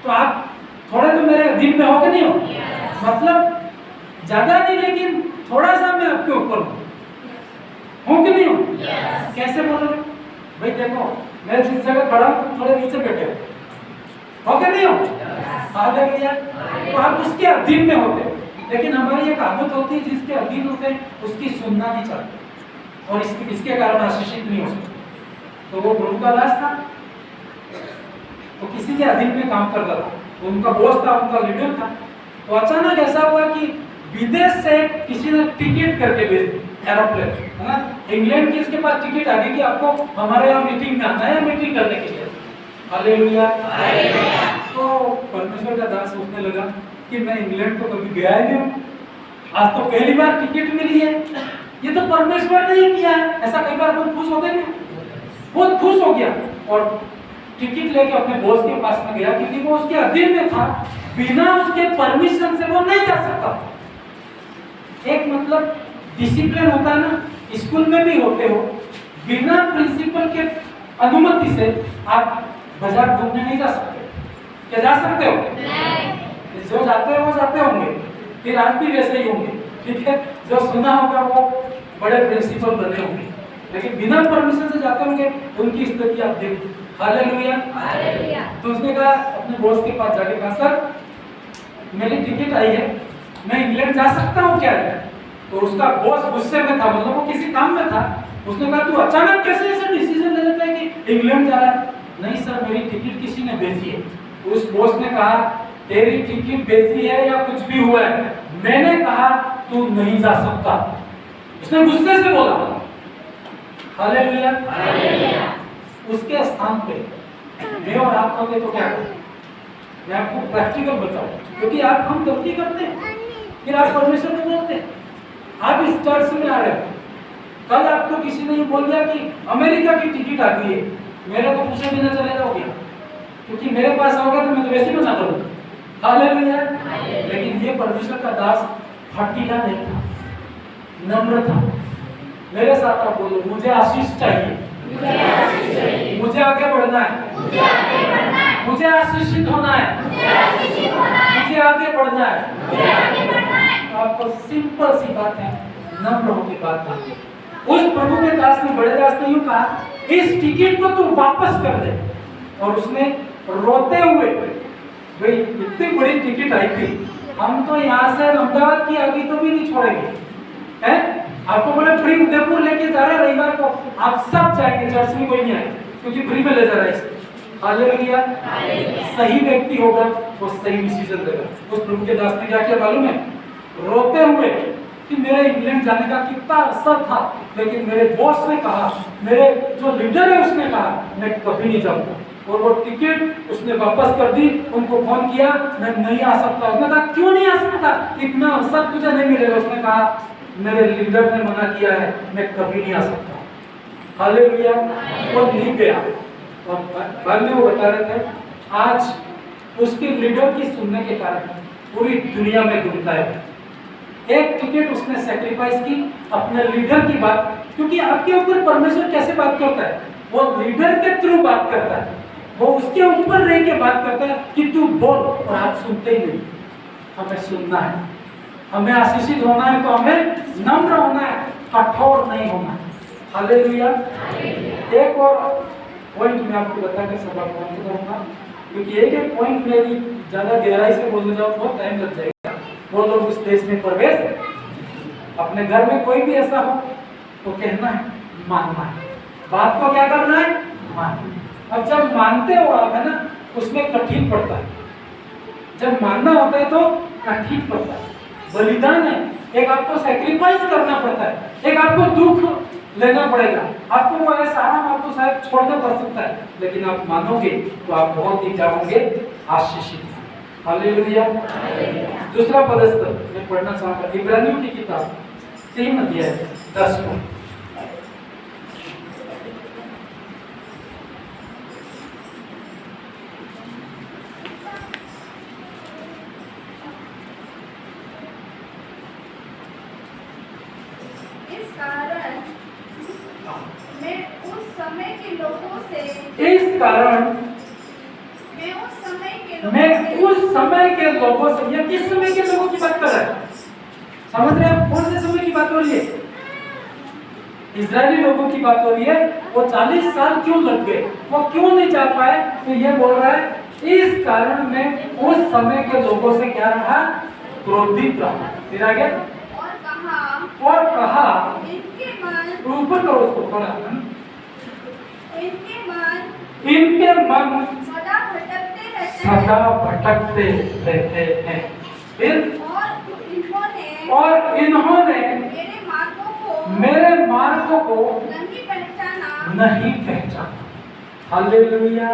तो आप थोड़े तो मेरे अधीन में हो कि नहीं हो? मतलब ज्यादा नहीं, लेकिन थोड़ा सा मैं आपके ऊपर हूँ कि नहीं हूँ? कैसे बोलोगे? भाई देखो मैं जिस जगह खड़ा हूँ, तुम थोड़े नीचे बैठे हो कि नहीं हो? हालेलुया। तो आप उसके अधीन में होते, लेकिन हमारी एक आदत होती है, जिसके अधीन होते हैं उसकी सुनना नहीं चाहते, और इसके कारण आशीषित नहीं हो सकते। तो वो प्रभु का दास था, तो किसी के अधीन में काम करता था, तो उनका बॉस था, उनका लीडर था। तो अचानक ऐसा हुआ कि विदेश से किसी ने टिकट करके भेज दी, एरोप्लेन, है ना? इंग्लैंड की उसके पास टिकट आ गई कि आपको हमारे यहाँ मीटिंग में आना है, मीटिंग करने के लिए। हालेलुया। तो परमेश्वर का दास सोचने लगा कि मैं इंग्लैंड तो कभी गया ही नहीं हूँ, आज तो पहली बार टिकट मिली है, ये तो परमेश्वर ने ही किया है। ऐसा कई बार बहुत खुश होते हैं, बहुत खुश हो गया और टिकट लेके अपने बॉस के पास में गया, क्योंकि वो उसके अधीन में था, बिना उसके परमिशन से वो नहीं जा सकता। एक मतलब डिसिप्लिन होता है ना, स्कूल में भी होते हो, बिना प्रिंसिपल के अनुमति से आप बाजार घूमने नहीं जा सकते। क्या जा सकते हो? नहीं। जो जाते हैं वो जाते होंगे, फिर आप भी वैसे ही होंगे, ठीक है? जो सुना होगा वो बड़े प्रिंसिपल बने होंगे, लेकिन बिना परमिशन से जाते होंगे, उनकी स्थिति आप देखो। हालेलुया। तो उसने कहा, अपने बॉस के पास जाके कहा, सर मेरी टिकट आई है, मैं इंग्लैंड जा सकता हूँ क्या है? तो उसका बॉस गुस्से में था, मतलब वो किसी काम में था। उसने कहा तू अचानक कैसे ऐसा डिसीजन ले लेता है कि इंग्लैंड जा रहा है? नहीं सर, मेरी टिकट किसी ने भेजी है। उस बॉस ने कहा तेरी टिकट भेजी है या कुछ भी हुआ है, मैंने कहा तू नहीं जा सकता। उसने गुस्से से बोला। हालेलुया। उसके स्थान पे मैं और आप होते तो क्या करें? मैं आपको प्रैक्टिकल बताऊं, क्योंकि हम गलती करते हैं, फिर आप परमेश्वर को बोलते हैं। आप इस चर्च में आ रहे हो, कल आपको किसी ने ये बोल दिया कि अमेरिका की टिकट आ गई है, मेरे को पूछे बिना चले जाओगे? क्योंकि मेरे पास आओगे तो मैं तो वैसे ही मना करूंगा। हालेलुया। लेकिन ये परमेश्वर का दास हठीला नहीं था, नम्र था। मेरे साथ आप बोलो, मुझे आशीष चाहिए, मुझे आगे बढ़ना है, मुझे आशीषित होना है, मुझे आगे बढ़ना है। आपको सिंपल सी बात है, नम्र होकर बात करनी। उस प्रभु के दास ने, बड़े दास ने यूं कहा, इस टिकट को तू वापस कर दे। और उसने रोते हुए, भाई इतनी बड़ी टिकट आई थी, हम तो यहाँ से अहमदाबाद की आगे तो भी नहीं छोड़ेंगे, हैं? आपको बोले फ्री उदयपुर लेके जा रहे रविवार को, आप सब जाएंगे, चर्च में कोई नहीं आए, क्योंकि फ्री में ले जा रहा है इसे। हालेलुया। सही व्यक्ति होगा वो सही डिसीजन देगा। उस प्रभु के दास ने क्या किया मालूम है? रोते हुए कि मेरे इंग्लैंड जाने का कितना असर था, लेकिन मेरे बॉस ने कहा, मेरे जो लीडर है उसने कहा मैं कभी नहीं जाऊंगा। और वो टिकट उसने वापस कर दी। उनको फोन किया, मैं नहीं आ सकता। उसने कहा क्यों नहीं आ सकता? इतना अवसर तुझे नहीं मिलेगा। उसने कहा मेरे लीडर ने मना किया है, मैं कभी नहीं आ सकता। हालेलुया। वो नहीं गया। और बाद में वो बता रहे थे, आज उसके लीडर की सुनने के कारण पूरी दुनिया में घूमता है। एक टिकट उसने सैक्रिफाइस की अपने लीडर की बात, क्योंकि आपके ऊपर परमेश्वर कैसे बात करता है? वो लीडर के थ्रू बात करता है, वो उसके ऊपर रह के बात करता है कि तू बोल, और आप सुनते ही नहीं। हमें सुनना है, हमें आशीषित होना है, तो हमें नम्र होना है, कठोर नहीं होना है। हालेलुया। एक और पॉइंट मैं आपको बताकर सबक बंद करूंगा, क्योंकि एक पॉइंट में भी ज्यादा गहराई से बोलने जाओ बहुत टाइम लग जाएगा। वो लोग उस देश में प्रवेश, अपने घर में कोई भी ऐसा हो तो कहना है, मानना है, बात को क्या करना है? मानना। अब जब मानते हो आप, है ना, उसमें कठिन पड़ता है। जब मानना होता है तो कठिन पड़ता है, बलिदान है, एक आपको सैक्रिफाइस करना पड़ता है, एक आपको दुख लेना पड़ेगा। आपको वो ऐसा आराम आपको शायद छोड़ना पड़ सकता है, लेकिन आप मानोगे तो आप बहुत ही क्या होंगे? आशीषित। हालेलुया। दूसरा पदस्थ मैं पढ़ना चाहूंगा, इब्रानियों की किताब 3 अध्याय 10 में। इस कारण मैं उस समय के लोगों से ये किस समय के लोगों की बात कर रहा है? समझ रहे हैं? कौन से समय की बात हो रही है? इजरायली लोगों की बात हो रही है। वो 40 साल क्यों लग गए, वो क्यों नहीं जा पाए? तो ये बोल रहा है, इस कारण मैं उस समय के लोगों से क्या रहा? क्रोधित रहा। फिर आगे और कहा इनके मन, ऊपर करो उसको थोड़ा, इनके मन सदा सदा भटकते रहते हैं। फिर और इन्होंने मेरे मार्गों को नहीं पहचाना। हालेलुया।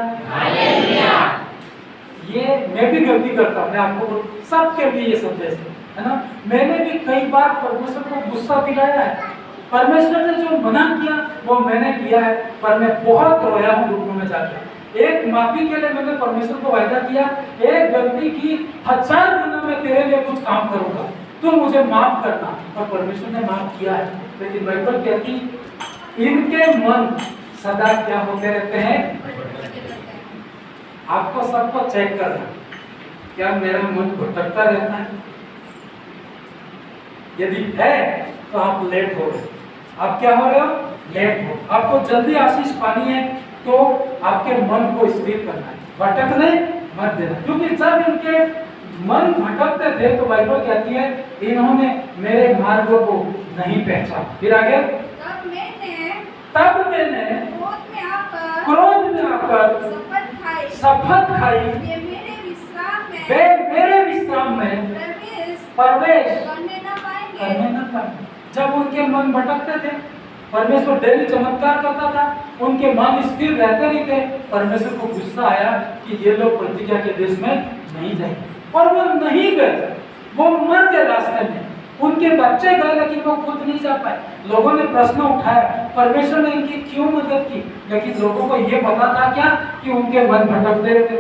ये मैं भी गलती करता हूँ, मैं आपको सबके लिए ये संदेश है ना। मैंने भी कई बार परमेश्वर को गुस्सा दिलाया है। परमेश्वर ने जो मना किया वो मैंने किया है, पर मैं बहुत रोया हूँ दुखों में जाकर। एक माफी के लिए मैंने परमेश्वर को वायदा किया, एक गलती की 1000 गुना मैं तेरे लिए कुछ काम करूंगा, तू मुझे माफ करना। और परमेश्वर ने माफ किया है। लेकिन बाइबल कहती इनके मन सदा क्या होते रहते हैं? आपको सबको चेक करना, क्या मेरा मन भटकता रहता है? यदि है तो आप लेट हो रहे, आप क्या हो रहे हो? लेट हो। आपको जल्दी आशीष पानी है तो आपके मन को स्थिर करना है, भटकने मत देना। क्योंकि जब इनके मन भटकते थे तो बाइबल कहती है इन्होंने मेरे मार्ग को नहीं पहचाना। फिर आगे, तब मैंने क्रोध में आकर शपथ खाई ये वे मेरे विश्राम में प्रवेश करने न पाएंगे। करने न पाएंगे। जब उनके मन भटकते थे, परमेश्वर डेली चमत्कार करता था, उनके मन स्थिर रहते नहीं थे, परमेश्वर को गुस्सा आया कि ये लोग प्रतिज्ञा के देश में नहीं जाएंगे। और वो नहीं गए, वो मर गए रास्ते में। उनके बच्चे गए लेकिन वो खुद नहीं जा पाए। लोगों ने प्रश्न उठाया, परमेश्वर ने इनकी क्यों मदद की, लेकिन लोगों को ये पता था क्या कि उनके मन भटकते रहते,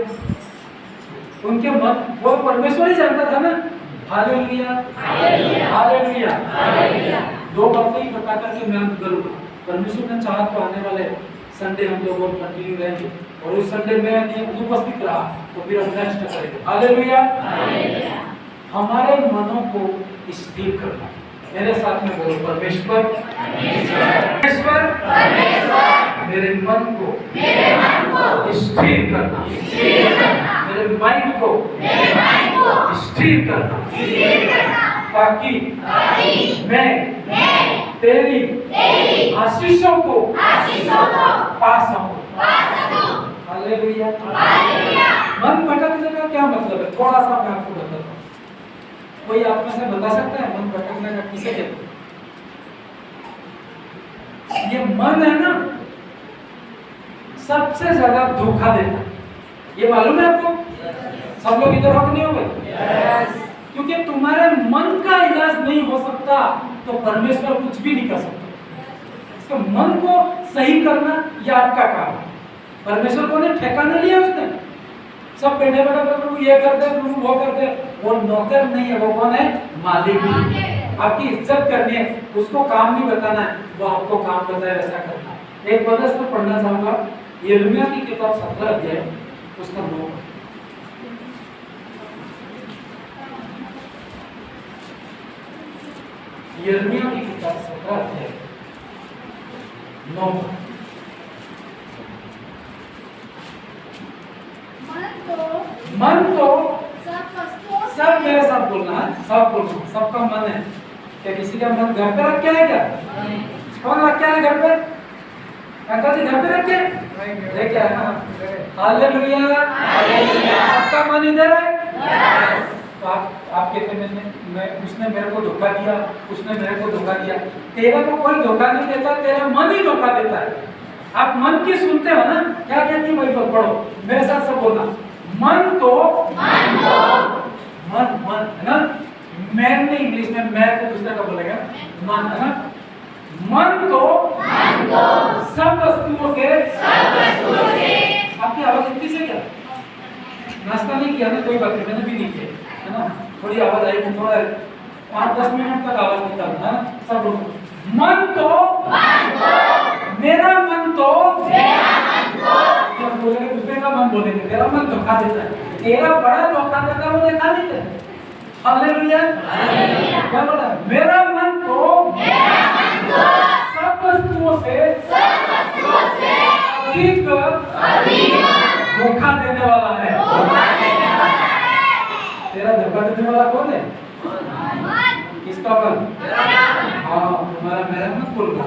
उनके मन, वो परमेश्वर ही जानता था ना। Hallelujah, hallelujah, hallelujah. दो बातें ही बता करके मैं अंत करूंगा। परमेश्वर ने चाहा तो आने वाले संडे हम लोग और कंटिन्यू रहेंगे, और उस संडे में यदि उपस्थित रहा तो फिर हम नेक्स्ट करेंगे। Hallelujah, hallelujah. हमारे मनों को स्थिर करना। मेरे साथ में बोलो, परमेश्वर, परमेश्वर, मेरे मन को स्थिर करना, मेरे माइंड को स्थिर करना, ताकि मैं तेरी आशीषों को पा सकूं। हालेलुया। मन भटकने का क्या मतलब है? थोड़ा सा मैं आपको बताता हूँ। कोई आप में से बता सकता है मन भटकने का किसे कहते हैं? ये मन है ना, सबसे ज्यादा धोखा देता है। ये मालूम है आपको? सब लोग इधर हो नहीं हो गए? क्योंकि तुम्हारे मन का इलाज नहीं हो सकता तो परमेश्वर कुछ भी नहीं कर सकता। इसके मन को सही करना यह आपका काम है। परमेश्वर को ने ठेका नहीं लिया उसने, सब बैठे बैठे प्रभु ये कर दे, प्रभु वो कर दे। वो नौकर नहीं है, वो कौन है? मालिक है। आपकी इज्जत करनी है, उसको काम नहीं बताना है, वो आपको काम बताए वैसा करना है। एक वजह से पढ़ना चाहूंगा, यिर्मयाह की किताब 17 अध्याय उसका 9। यिर्मयाह की किताब 17 अध्याय 9। मन तो सब मेरे साथ बोलना है, सब बोलना, सबका मन है। क्या किसी का मन घर पे रख के है क्या? कौन रख के है घर पे? अंकल जी घर पे रख के लेके आए ना। हालेलुया, सबका मन इधर है। तो आप कहते मैं उसने मेरे को धोखा दिया, उसने मेरे को धोखा दिया। तेरे को कोई धोखा नहीं देता, तेरा मन ही धोखा देता है। आप मन की सुनते हो ना? क्या कहती है भाई? पढ़ो मेरे साथ सब बोलना। मन तो मन है ना, मैन नहीं, इंग्लिश में मैं तो दूसरा का बोलेगा, मन है ना। मन तो सब वस्तुओं से, आपकी आवाज इतनी से क्या? नाश्ता नहीं किया ना? कोई बात नहीं, मैंने भी नहीं किया है ना। थोड़ी आवाज आई तो थोड़ा 5-10 मिनट तक आवाज निकालना है ना सब लोग। मन तो मेरा मन तो क्या बोलेंगे? दूसरे का मन बोलेंगे, तेरा मन धोखा देता है, तेरा बड़ा धोखा देता है, वो देखा नहीं देता। हालेलुया, क्या बोला? मेरा मन तो सब वस्तुओं से अधिक धोखा देने वाला है। तेरा धोखा देने वाला कौन है? किसका मन? हाँ, तुम्हारा मेरा मत बोल रहा,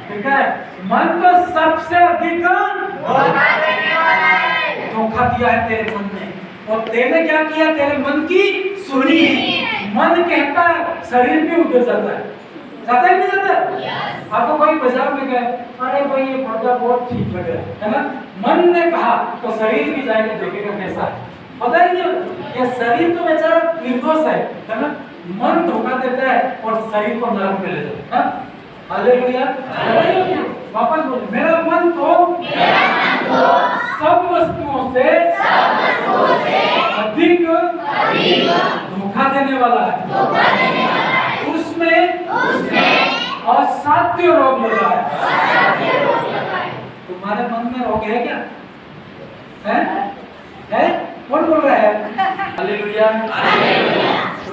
ठीक है? मन तो सबसे अधिक धोखा दिया है तेरे मन ने, और तेरे क्या किया? तेरे मन की सुनी। मन कहता है, शरीर भी उधर जाता है, जाता ही नहीं जाता। आपको कोई बाजार में गए, अरे भाई ये पर्दा बहुत ठीक लग रहा है ना? मन ने कहा तो शरीर भी जाएगा, देखेगा कैसा है, पता ही नहीं। ये शरीर तो बेचारा निर्दोष है ना? मन धोखा देता है और शरीर को नरक में ले जाता है। हालेलुया, वापस बोलो, मेरा मन तो सब वस्तुओं से अधिक धोखा देने वाला है। उसमें असाध्य रोग लगा है। तुम्हारे मन में रोग है क्या? है? कौन बोल रहा है? हालेलुया।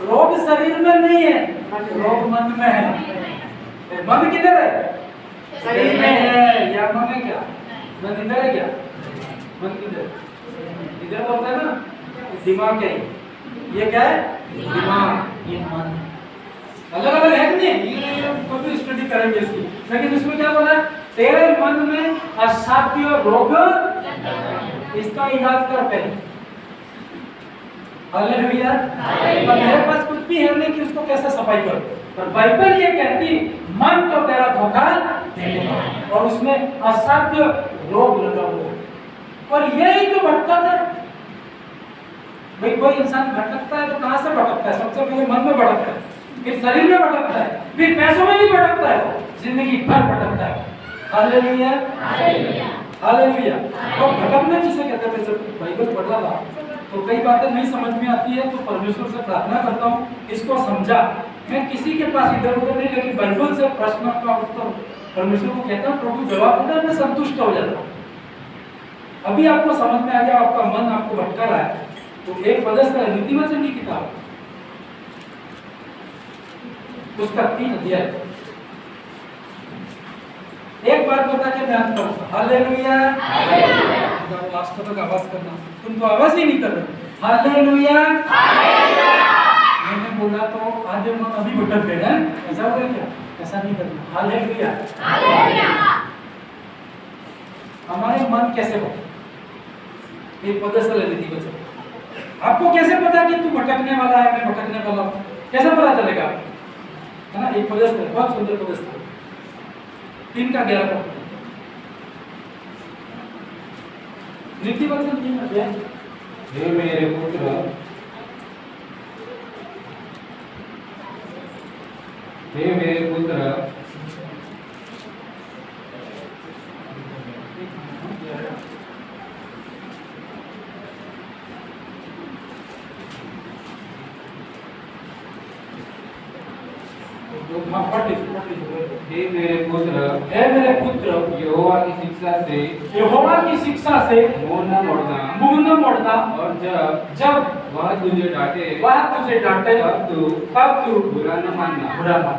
रोग शरीर में नहीं है, रोग मन में है। मन किधर है? शरीर में है या मन है क्या? मन इधर है क्या? मन किधर? इधर बोलता है ना, दिमाग है। ये क्या है? दिमाग। ये मन है। अलग अलग है कि नहीं? ये कभी स्टडी करेंगे इसकी। लेकिन इसमें क्या बोला? तेरे मन में असाध्य रोग, इसका इलाज कर पहले। हालेलुया। पर मेरे पास कुछ भी है नहीं कि उसको कैसे सफाई करो। पर बाइबल ये कहती मन तो तेरा धोखा देगा और उसमें असाध्य रोग लगा हुआ है। और यही तो भटकता है भाई। कोई इंसान भटकता है तो कहां से भटकता है? सबसे पहले मन में भटकता है, फिर शरीर में भटकता है, फिर पैसों में भी भटकता है, जिंदगी भर भटकता है। Hallelujah, hallelujah, hallelujah. तो भटकना किसे कहते हैं? जब बाइबल पढ़ रहा था तो कई बातें नहीं समझ में आती है, तो परमेश्वर से प्रार्थना करता हूँ इसको समझा। मैं किसी के पास इधर उधर नहीं, लेकिन बाइबल से प्रश्न का उत्तर परमेश्वर को कहता हूँ, प्रभु जवाब देता है, मैं संतुष्ट हो जाता हूँ। अभी आपको समझ में आ गया, आपका मन आपको भटका रहा है, तो एक पदस्थ नीतिवचन की किताब उसका 3 अध्याय। एक बात बता के मैं अंत करूंगा। हालेलुया, लास्ट तक आवाज करना, तुम तो आवाज ही नहीं कर रहे। हालेलुया, मैंने बोला तो आधे मन अभी भटक गए हैं, ऐसा हो गया क्या? ऐसा नहीं करना। हालेलुया, हमारे मन कैसे भटके? एक पदस्थ नीतिवचन। आपको कैसे पता कि तू भटकने वाला है, मैं भटकने वाला हूं? कैसे पता चलेगा? है ना? एक पदस्थ है, बहुत सुंदर पदस्थ है, 3 का 11 पद। नीतिवचन 3 अध्याय। हे मेरे पुत्र, हे मेरे पुत्र, हे मेरे पुत्र, हे मेरे पुत्र, यहोवा की शिक्षा से, यहोवा की शिक्षा से मुंह न मोड़ना, मुंह न मोड़ना, और जब वह तुझे डांटे, तब तू बुरा न मानना। बुरा मान।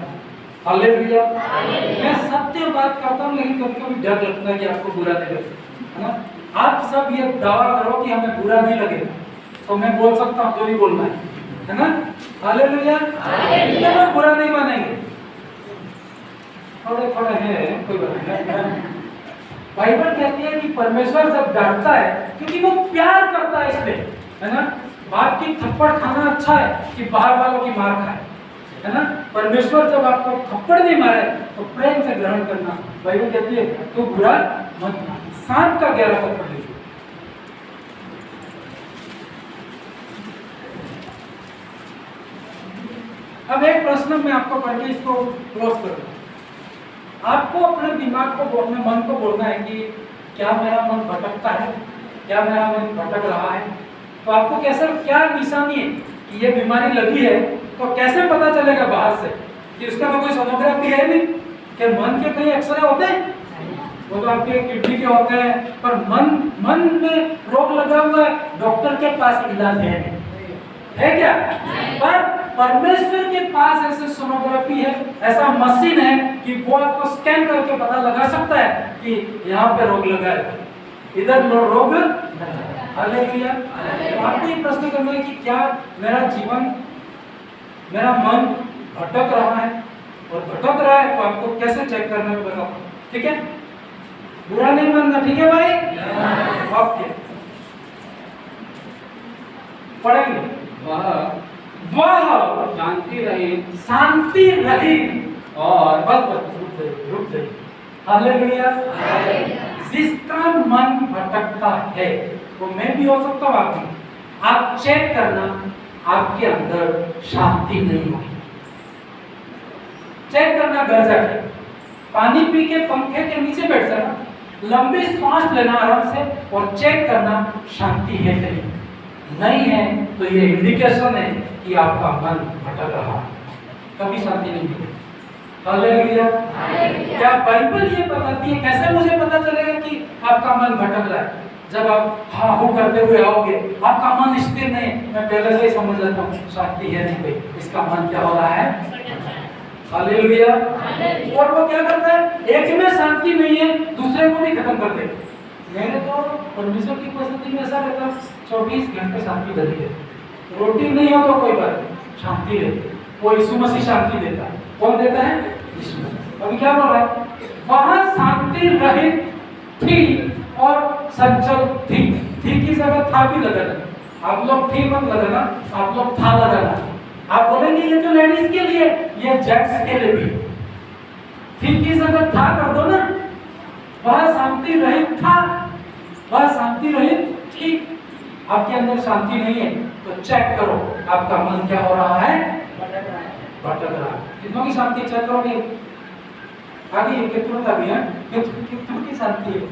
हालेलुया। मैं सत्य बात करता हूँ, लेकिन कभी कभी डर लगता है कि आपको बुरा नहीं लगेगा, है ना? आप सब ये दावा करो कि हमें बुरा नहीं लगेगा, तो मैं बोल सकता हूँ जो भी बोलना है ना? हालेलुया। तो बुरा नहीं मानेंगे। थोड़े थोड़े हैं, कोई बात नहीं। बाइबल कहती है कि परमेश्वर जब डांटता है क्योंकि वो प्यार करता है, इसलिए, है ना? बाप की थप्पड़ खाना अच्छा है कि बाहर वालों की मार खाए, है ना? परमेश्वर जब आपको थप्पड़ नहीं मारे तो प्रेम से ग्रहण करना। बाइबल कहती है तो बुरा मत मान। 7 का 11 पद पढ़ लीजिए। अब एक प्रश्न मैं आपको पढ़ के इसको क्लोज करूंगा। आपको अपने दिमाग को, अपने मन को बोलना है कि क्या मेरा मन भटकता है, क्या मेरा मन भटक रहा है? तो आपको कैसे, क्या निशानी है कि ये बीमारी लगी है? तो कैसे पता चलेगा बाहर से कि उसका तो कोई सोनोग्राफी है नहीं? क्या मन के कहीं एक्सरे होते हैं? वो तो आपके किडनी के होते हैं, पर मन में रोग लगा हुआ है, डॉक्टर के पास इलाज है नहीं, है क्या? पर परमेश्वर के पास ऐसे सोनोग्राफी है, ऐसा मशीन है कि वो आपको स्कैन करके पता लगा सकता है कि यहाँ पे रोग लगा है, इधर रोग। हालेलुया। आपको ये प्रश्न करना है कि क्या मेरा जीवन, मेरा मन भटक रहा है? और भटक रहा है तो आपको कैसे चेक करना है बताओ, ठीक है? बुरा नहीं मानना, ठीक है भाई? ओके, पढ़ेंगे। वह शांति रहित और बस रुक जाइए। हालेलुया। जिसका मन भटकता है, वो मैं भी हो सकता हूँ, आप भी। आप चेक करना, आपके अंदर शांति नहीं होगी। चेक करना घर जाके, पानी पी के पंखे के नीचे बैठ जाना, लंबी सांस लेना आराम से और चेक करना शांति है कि नहीं है। तो ये इंडिकेशन है कि आपका मन भटक रहा है, कभी शांति नहीं मिलेगी। हालेलुया। क्या बाइबल ये बताती है? कैसे मुझे पता चलेगा कि आपका मन भटक रहा है? जब आप हाँ हो करते हुए आओगे, आपका मन स्थिर नहीं, मैं पहले से ही समझ लेता हूँ शांति है नहीं भाई, इसका मन क्या हो रहा है? हालेलुया। और वो क्या करता है? एक में शांति नहीं है, दूसरे को भी खत्म कर देगा। मैंने तो परमेश्वर की उपस्थिति में ऐसा रहता, 24 घंटे शांति बनी है, रोटी नहीं हो तो कोई बात नहीं, शांति देते, वो यीशु मसीह शांति देता है। कौन देता है? यीशु मसीह। अभी क्या बोल रहा है? वहां शांति रहित थी और संचल थी। थी की जगह था भी लगाना, आप लोग थी मत लगाना, आप लोग था लगाना। आप बोलेंगे ये तो लेडीज के लिए, ये जेंट्स के लिए भी। थी की जगह था कर दो ना। वह शांति रहित था, वह शांति रहित थी। आपके अंदर शांति नहीं है तो चेक करो आपका मन क्या हो रहा है? भटक रहा है। कितनों की शांति चेक करोगे? आगे कितनों का भी है? कितनों की शांति है?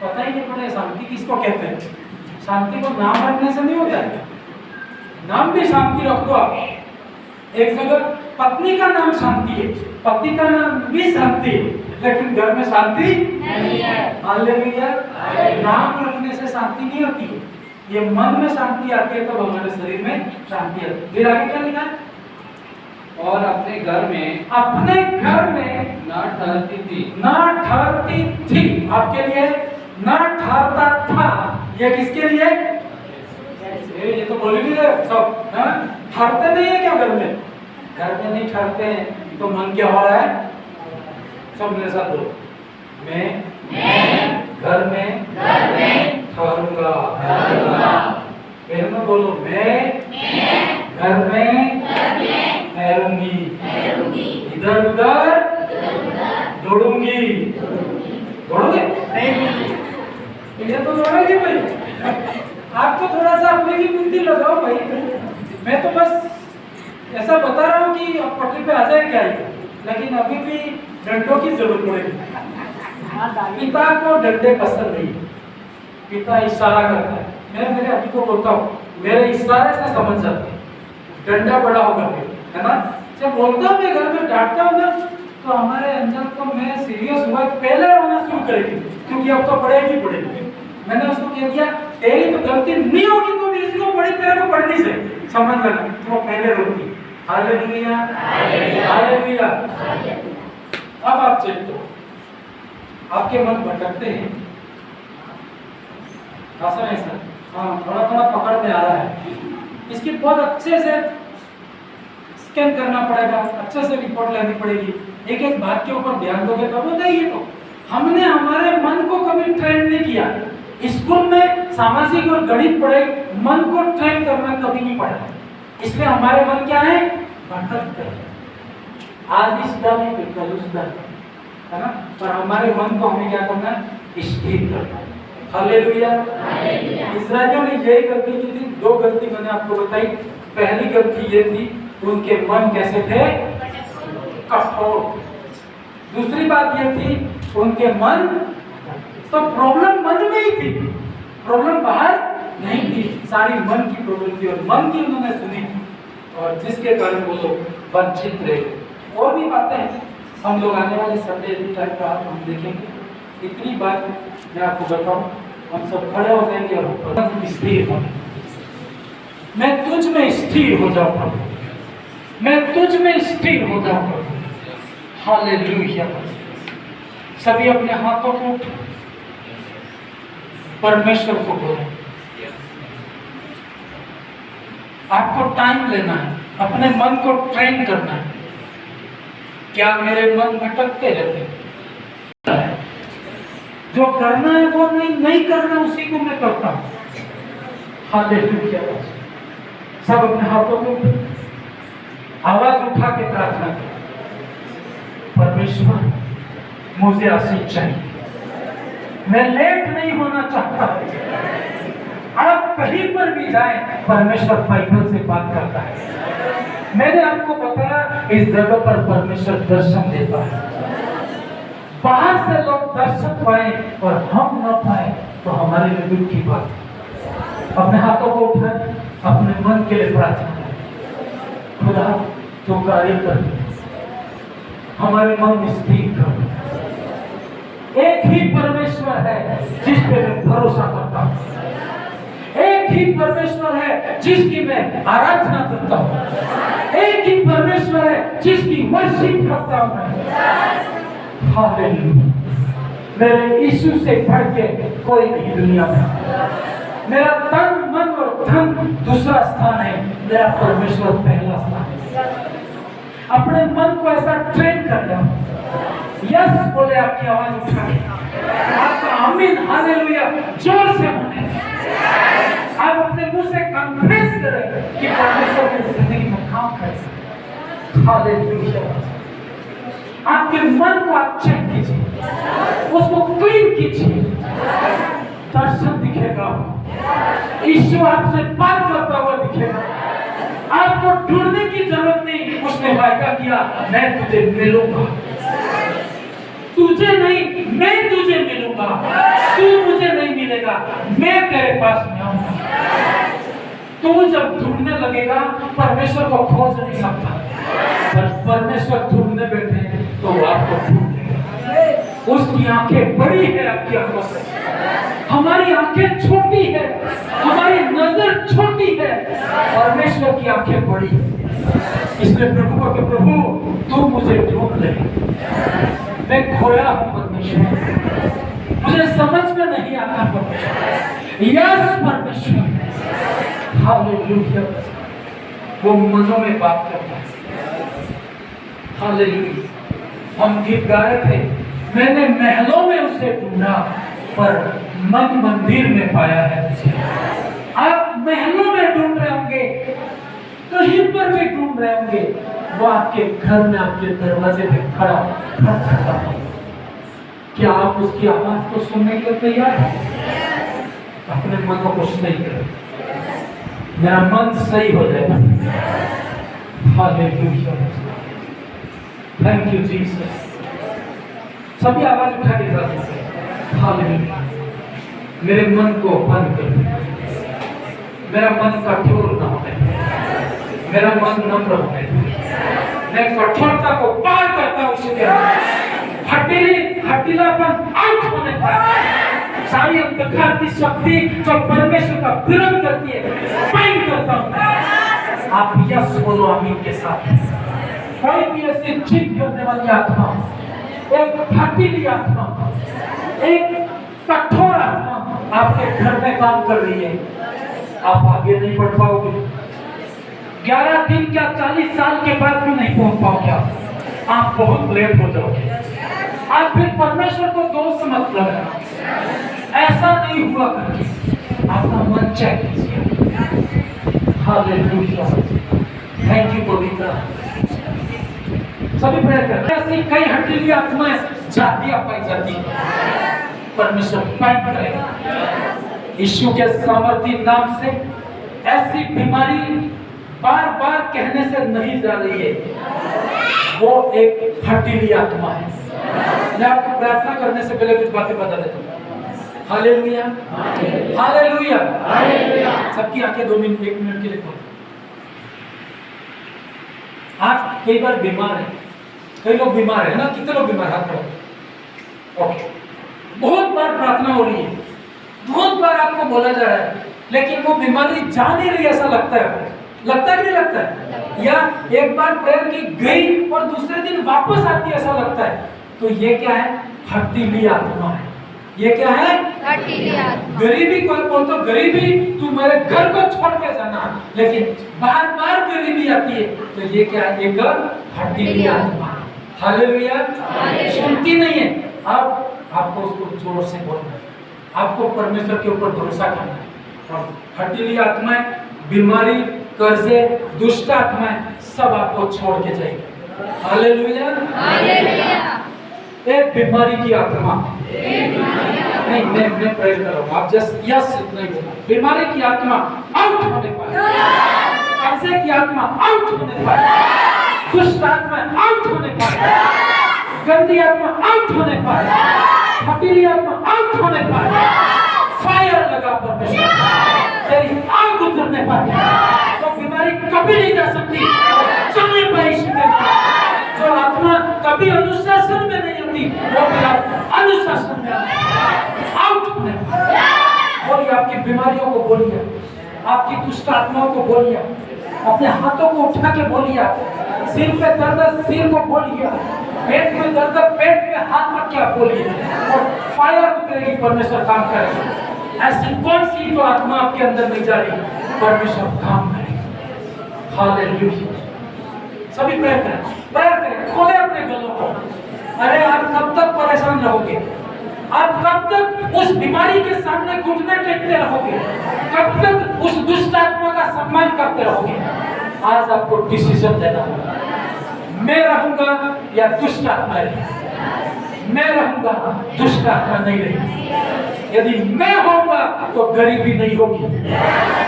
पता ही नहीं पड़ा शांति किसको कहते हैं। शांति को नाम रखने से नहीं होता है, नाम भी शांति रख दो आप। एक जगह पत्नी का नाम शांति है, पति का नाम भी शांति है, लेकिन घर में शांति नहीं है। हालेलुया। नाम रखने से शांति नहीं होती है, ये मन में शांति आती है तब हमारे शरीर में शांति आती है। फिर आगे क्या लिखा है? और अपने घर में न ठहरती थी। न ठहरती थी। आपके लिए न ठहरता था, ये किसके लिए? ये तो बोल भी रहे सब। ठहरते नहीं है क्या घर में? घर में नहीं ठहरते हैं तो मन क्या हो रहा है? सब मेरे साथ बोलो, मैं घर में ठहरूंगा। बहनों बोलो, मैं घर में ठहरूंगी, इधर उधर दौड़ूंगी। दौड़ोगे? नहीं, ये तो दौड़ोगे भाई। आपको थोड़ा सा अपने की बुद्धि लगाओ भाई। मैं तो बस ऐसा बता रहा हूँ कि अब पटरी पे आ जाए क्या है, लेकिन अभी भी डंडों की जरूरत पड़ेगी। पिता को डंडे पसंद नहीं, पिता इशारा करता है। मैं मेरे अभी को बोलता हूँ, मेरे इशारे से समझ जाते हैं, डंडा बड़ा होगा है ना। जब बोलता हूँ मैं घर में डांटता हूँ ना, तो हमारे अंजल को मैं सीरियस हुआ पहले रोना शुरू करेगी, क्योंकि अब तो पढ़ेगी। मैंने उसको कह दिया तेरी तो गलती नहीं होगी तो भी इसको पढ़ी, तेरे को पढ़नी से समझ लेना, तो वो पहले रोती। Hallelujah, hallelujah. अब आप चेक करो, आपके मन भटकते हैं ऐसा हाँ, थोड़ा थोड़ा पकड़ में आ रहा है। इसकी बहुत अच्छे से स्कैन करना पड़ेगा, अच्छे से रिपोर्ट लेनी पड़ेगी। एक एक बात के ऊपर ध्यान दोगे तब होता है। ये तो हमने हमारे मन को कभी ट्रेन नहीं किया। स्कूल में सामाजिक और गणित पढ़े, मन को ट्रेन करना कभी नहीं पड़ा, इसलिए हमारे मन क्या है? भटकते हैं। आज इस दल पे कल उस दल, है ना। पर हमारे मन को हमें क्या करना है? स्थिर करना है। हालेलुया। इस्राएलियों ने यही गलती की थी। दो गलती मैंने आपको बताई। पहली गलती ये थी, उनके मन कैसे थे? कठोर। दूसरी बात ये थी, उनके मन, तो प्रॉब्लम मन में ही थी, प्रॉब्लम बाहर नहीं थी, सारी मन की प्रॉब्लम थी और मन की उन्होंने सुनी थी, और जिसके कारण वो लोग वंचित रहे। और भी बातें हम लोग आने वाले संडे टाइम पर हम देखेंगे। इतनी बात मैं आपको बताऊं, हम सब खड़े हो जाएंगे और स्थिर होंगे। मैं तुझ में स्थिर हो जाऊंगा, मैं तुझ में स्थिर हो जाऊंगा। हालेलुया। सभी अपने हाथों को परमेश्वर को बोले। आपको टाइम लेना है, अपने मन को ट्रेन करना है। क्या मेरे मन भटकते रहते हैं? जो करना है वो नहीं करना, उसी को मैं करता हूं। हालेलुया। सब अपने हाथों को आवाज उठा के प्रार्थना करें, परमेश्वर मुझे आशीष चाहिए, मैं लेट नहीं होना चाहता। आप कहीं पर भी जाएं, परमेश्वर बाइबल से बात करता है। मैंने आपको बताया इस जगह पर परमेश्वर दर्शन देता है। बाहर से लोग दर्शन पाए और हम न पाए तो हमारे लिए दुख की बात है। अपने हाथों को उठाए, अपने मन के लिए प्रार्थना करें। खुदा तो कार्य कर, हमारे मन स्थिर कर। एक ही परमेश्वर है जिस पे मैं भरोसा करता हूँ, एक ही परमेश्वर है जिसकी मैं आराधना करता हूँ, एक ही परमेश्वर है जिसकी वर्शिप करता हूँ मैं। हालेलुया। मेरे यीशु से बढ़ के कोई नहीं दुनिया में। मेरा तन मन और धन दूसरा स्थान है, मेरा परमेश्वर पहला स्थान है। अपने मन को ऐसा ट्रेन कर लो। यस बोले आपकी आवाज उठा के, आपका आमीन हालेलुया जोर से बोले। आप अपने मुंह से कन्फेस करें कि परमेश्वर की जिंदगी में काम कर सकते। हालेलुया। आपके मन को आप चेक कीजिए, उसको क्लीन कीजिए, दर्शन दिखेगा, ईश्वर आपसे बात करता हुआ दिखेगा। आपको ढूंढने की जरूरत नहीं। उसने वायदा किया, मैं तुझे मिलूंगा। तुझे नहीं, मैं तुझे मिलूंगा। तू मुझे नहीं मिलेगा, मैं तेरे पास में आऊंगा। तू जब ढूंढने लगेगा, परमेश्वर को खोज नहीं सकता, पर परमेश्वर ढूंढने बैठे तो वो आपको ढूंढ लेगा। उसकी आंखें बड़ी है आपकी आंखों से। हमारी आंखें छोटी है, हमारी नजर छोटी है, परमेश्वर की आंखें बड़ी है। इसलिए प्रभु को कि प्रभु तू मुझे ढूंढ ले, मैं खोया हूं परमेश्वर, मुझे समझ में नहीं आता परमेश्वर। यस परमेश्वर, हालेलुया। वो मनों में बात करता है। हालेलुया। हम गीत गा रहे थे, मैंने महलों में उसे ढूंढा पर मन मंदिर में पाया है तुझे। आप महलों में ढूंढ रहे होंगे, कहीं पर भी ढूंढ रहे होंगे, वो आपके घर में आपके दरवाजे पे खड़ा खटखटा है। क्या आप उसकी आवाज को सुनने के लिए तैयार हैं? अपने मन को सही करें, मेरा मन सही हो जाएगा। Hallelujah, thank you Jesus. सभी आवाज उठा के साथ हालेलुया। मेरे मन को बंद कर, मेरा मन कठोर न हो, मेरा मन नम्र हो। मैं कठोरता को पार करता हूँ, हठीलापन आउट होने पर सारी अंधकार की शक्ति जो परमेश्वर का विरोध करती है, फाइट करता हूँ। आप यस बोलो आमीन के साथ। कोई भी ऐसी जिद करने वाली आत्मा, एक हठीली आत्मा, एक कठोर आत्मा आपके घर में काम कर रही है, आप आगे नहीं बढ़ पाओगे। 11 दिन क्या 40 साल के बाद भी नहीं पहुंच पाओगे। आप बहुत लेट हो जाओगे। आप फिर परमेश्वर को दोष मत लगाना, ऐसा नहीं हुआ करके आपका मन चेक कीजिए। हालेलुया, थैंक यू पवित्र। सभी प्रेयर करें। ऐसी कई हठीली आत्माएं जातियां पाई जाती है, परमेश्वर फाइट करेगा यीशु के सामर्थी नाम से। ऐसी बीमारी बार बार कहने से नहीं जा रही है, वो एक हठीली आत्मा है। मैं आपको प्रार्थना करने से पहले कुछ बातें बता देता हूँ। Hallelujah, hallelujah, hallelujah. सबकी आंखें 1 मिनट के लिए खोलो। आप कई बार बीमार हैं, कई लोग बीमार है ना, कितने लोग बीमार? हाथ बढ़ाओ। ओके, बहुत बार प्रार्थना हो रही है, बहुत बार आपको बोला जा रहा है, लेकिन वो बीमारी जा नहीं रही, ऐसा लगता है। लगता है कि नहीं लगता है? या एक बार प्रेयर की गई और दूसरे दिन वापस आती है, ऐसा लगता है। तो ये क्या है? हठीली आत्मा है। ये क्या है? हठीली आत्मा। गरीबी, कोई बोलता गरीबी तू मेरे घर को छोड़ के जाना, लेकिन बार बार गरीबी आती है, तो ये क्या है? एक हठीली आत्मा। हालेलुया, सुनती नहीं है। अब आपको उसको जोर से बोलना है, आपको परमेश्वर के ऊपर भरोसा करना है। और हठीली आत्माएं, बीमारी, कर्जे, दुष्ट आत्माएं सब आपको छोड़ के जाएगी। Hallelujah, hallelujah. एक बीमारी की आत्मा नहीं, मैं प्रेयर कर रहा हूँ, आप जस्ट यस इतना ही बोलो। बीमारी की आत्मा आउट होने पाए, कर्जे की आत्मा आउट होने पाए, दुष्ट आत्मा आउट होने पाए, गंदी आत्मा आउट होने पाए, हठीली आत्मा आउट होने पाए। फायर लगा परमेश्वर, तेरी आग उतरने पाए, तो बीमारी कभी नहीं जा सकती, चलने पाए। जो आत्मा कभी अनुशासन में नहीं आती, वो भी अनुशासन में आउट होने पाए। बोलिए, आपकी बीमारियों को बोलिए, आपकी दुष्ट आत्माओं को बोलिए, अपने हाथों को उठा के बोलिए, सिर पे दर्द सिर को बोलिए, पेट में दर्द पेट में हाथ रख के बोलिए, और फायर उतरेगी, परमेश्वर काम करेगा। ऐसी कौन सी तो आत्मा आपके अंदर नहीं जा रही, परमेश्वर काम करेगा। हालेलुया। सभी प्रेयर करें, खोले अपने गलों को। अरे आप कब तक परेशान रहोगे? आप कब तक उस बीमारी के सामने घुटने टेकते रहोगे? कब तक उस दुष्ट आत्मा का सम्मान करते रहोगे? आज आपको डिसीजन लेना होगा, मैं रहूंगा या दुष्ट आत्मा रहेगी। मैं रहूंगा, दुष्ट आत्मा नहीं रहेगी। यदि मैं होऊंगा तो गरीबी नहीं होगी,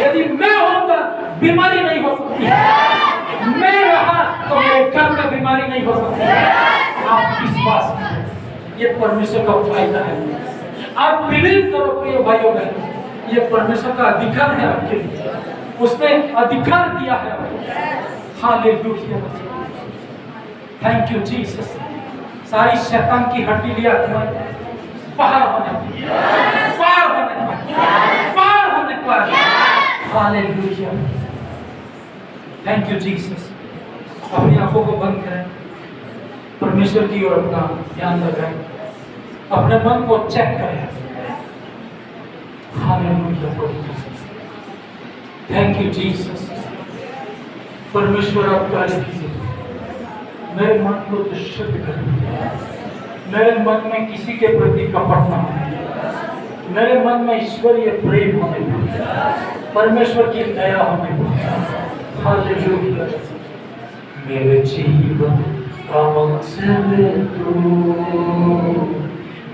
यदि मैं होऊंगा बीमारी नहीं हो सकती, मैं रहा तो मेरे घर में बीमारी नहीं हो सकती। आप विश्वास करें, ये परमेश्वर का फायदा है। आप बिलीव करो प्रिय भाइयों बहनों, ये परमेश्वर का अधिकार है आपके लिए, उसने अधिकार दिया है। Hallelujah, thank you Jesus. सारी शैतान की हड्डी आत्मा बाहर होने पर हालेलुया, थैंक यू जीसस। अपनी आंखों को बंद करें, परमेश्वर की ओर अपना ध्यान लगाएं, अपने मन को चेक करें। Hallelujah, thank you Jesus. परमेश्वर आप कार्य कीजिए, मेरे मन को तो शुद्ध करें, मेरे मन में किसी के प्रति कपट न हो, मेरे मन में ईश्वरीय प्रेम होने पाए, परमेश्वर की दया होने पाए। हालेलुया। मेरे जीवन का मकसद तू,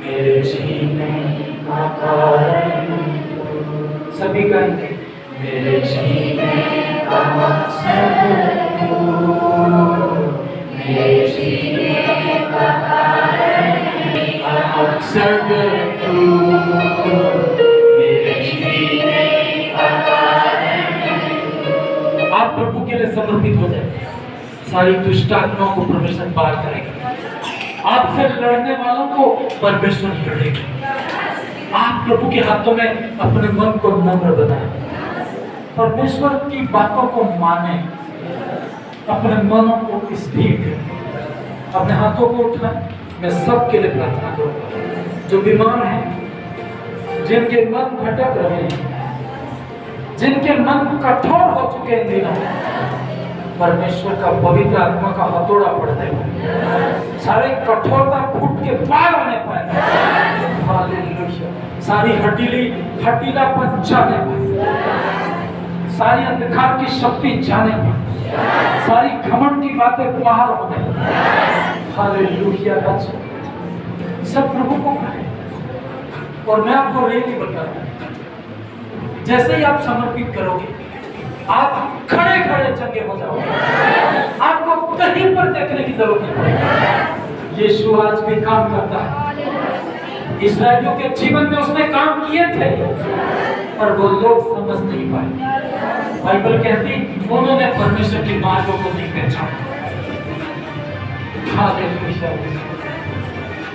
मेरे जीने का कारण तू। सभी कहेंगे, मेरे जीने का मकसद तू, मेरे जीने का कारण मकसद तू, मेरे जीने का कारण। आप प्रभु के लिए समर्पित हो जाए, सारी दुष्ट आत्माओं को परमेश्वर पार करेगा, आपसे लड़ने वालों को परमेश्वर लड़ेगा। आप प्रभु के हाथों में अपने मन को नम्र बनाएं, परमेश्वर की बातों को माने, अपने मनों को स्थिर करें, अपने हाथों को उठाएं। मैं सबके लिए प्रार्थना करूंगा जो बीमार हैं, जिनके मन भटक रहे हैं, जिनके मन कठोर हो चुके हैं दिनों, परमेश्वर का पवित्र आत्मा का हथौड़ा पड़ने पाए, सारे कठोरता फूट के पार होने पाए। हालेलुया। सारी हटीलापन जाने पाए, सारी अंधकार की शक्ति जाने पाए, सारी घमंड की बातें बाहर होने पाए। हालेलुया। सब प्रभु को कहें। और मैं आपको ये नहीं बता रहा, जैसे ही आप समर्पित करोगे, आप खड़े खड़े चंगे हो जाओगे, आपको कहीं पर देखने की जरूरत नहीं पड़ेगी। यीशु आज भी काम करता है, इस्राएलियों के जीवन में उसने काम किए थे, पर वो लोग समझ नहीं पाए। बाइबल कहती उन्होंने परमेश्वर की बातों को नहीं पहचाना। हालेलुया।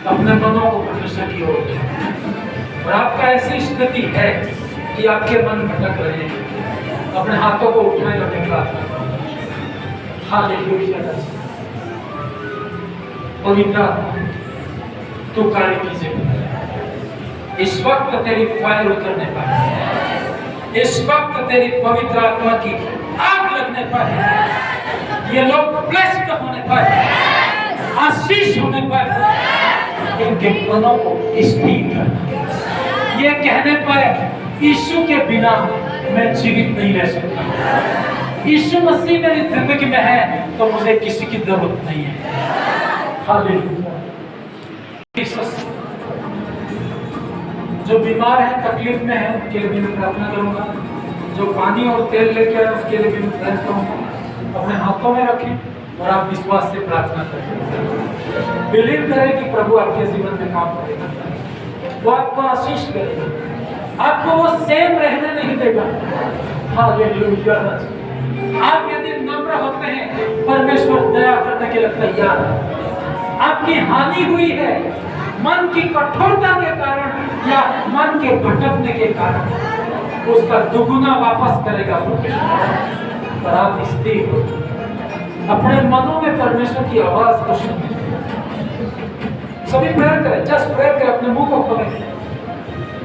अपने मनों को परमेश्वर की ओर उठाएं। और आपका ऐसी स्थिति है कि आपके मन भटक रहे हैं, अपने हाथों को उठाएं और प्रार्थना करें। हालेलुया। पवित्र आत्मा तू कार्य कीजिए, इस वक्त तेरी फायर उतरने पर, इस वक्त तेरी पवित्र आत्मा की आग लगने पर, ये लोग ब्लेस्ड होने पर, आशीष होने पर, इनके मनों को स्थिर करना, ये कहने पर यीशु के बिना मैं जीवित नहीं रह सकता, यीशु मसीह मेरी जिंदगी में है तो मुझे किसी की जरूरत नहीं है। हालेलुया। जो बीमार है, तकलीफ में है, उनके लिए भी मैं प्रार्थना करूंगा। जो पानी और तेल लेके आए उसके लिए भी मैं प्रार्थना करूंगा। अपने हाथों में रखें और आप विश्वास से प्रार्थना करें, बिलीव करें कि प्रभु आपके जीवन में काम करेगा, वो आपको आशीष करेगा, आपको वो सेम रहने नहीं देगा। हालेलुया। आप यदि नम्र होते हैं, परमेश्वर दया करने के लिए तैयार है। आपकी हानि हुई है मन की कठोरता के कारण या मन के भटकने के कारण, उसका दुगुना वापस करेगा परमेश्वर। पर आप स्थिर हो, अपने मनों में परमेश्वर की आवाज को सुनें। सभी प्रेयर करें, जस्ट प्रेयर करें, अपने मुंह को खोलें।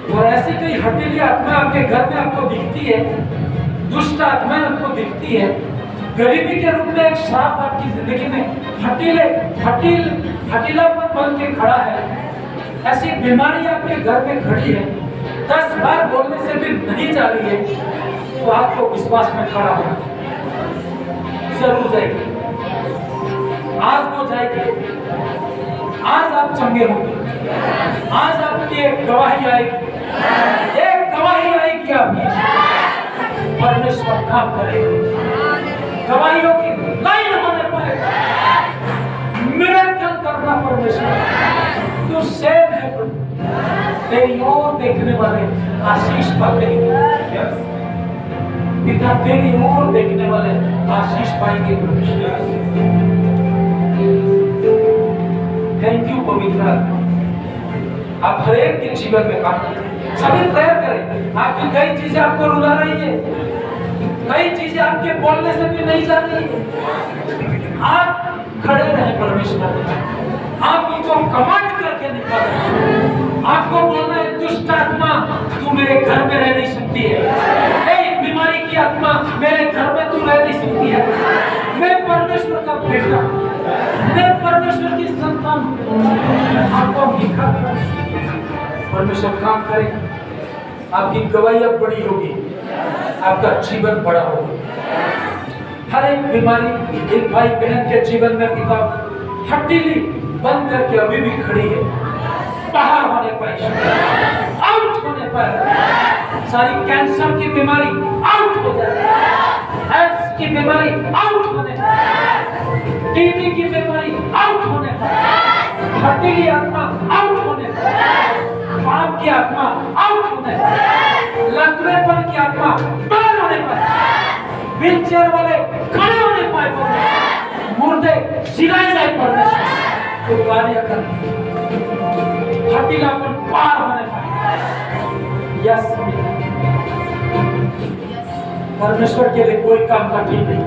और ऐसी कोई हठीली आत्मा आपके घर में आपको दिखती है, दुष्ट आत्माएं आपको दिखती है, गरीबी के रूप में एक श्राप आपकी जिंदगी में हटीलापन बन के खड़ा है, ऐसी बीमारी आपके घर में खड़ी है, 10 बार बोलने से भी नहीं जा रही है, तो आपको विश्वास में खड़ा होना जरूर जाएगी। आज वो जाएगी, आज आप चंगे होंगे, आज आपकी एक गवाही आएगी, एक गवाही आएगी आपकी। परमेश्वर काम करेगा, गवाहियों की लाइन होने पर मिरेकल करना परमेश्वर। तू सेव है प्रभु, तेरी ओर देखने वाले आशीष पाते हैं। पिता तेरी ओर देखने वाले आशीष पाएंगे परमेश्वर। थैंक यू पवित्र आत्मा, आप हर एक के जीवन में काम करें। सभी प्रयास करें। आपकी कई चीजें आपको रुला रही है, कई चीजें आपके बोलने से भी नहीं जा रही है। आप खड़े रहे परमेश्वर, आप इनको कमांड करके निकालें। आपको बोलना है दुष्ट आत्मा तू मेरे घर में रह नहीं सकती है, एक बीमारी की आत्मा मेरे घर में तू रह नहीं सकती है। मैं परमेश्वर का बेटा, मैं परमेश्वर की संतान हूं। आपको लिखा परमेश्वर काम करेगा, आपकी गवाही अब बड़ी होगी, आपका जीवन बड़ा होगा। हर एक बीमारी एक भाई बहन के जीवन में पिता हड्डीली बंद करके अभी भी खड़ी है, बाहर होने पर, आउट होने पर सारी कैंसर की बीमारी आउट हो जाए, एड्स की बीमारी आउट होने पर, टीबी की बीमारी आउट होने पर, हड्डीली आत्मा आउट होने पर, पाप की आत्मा आउट होने पर, लकवेपन की आत्मा बाहर होने पर, व्हीलचेयर वाले खड़े होने पाए, मुर्दे जिलाए जाए परमेश्वर तो कार्य कर, हटीलापन पार होने पाए। यस, परमेश्वर के लिए कोई काम कठिन नहीं,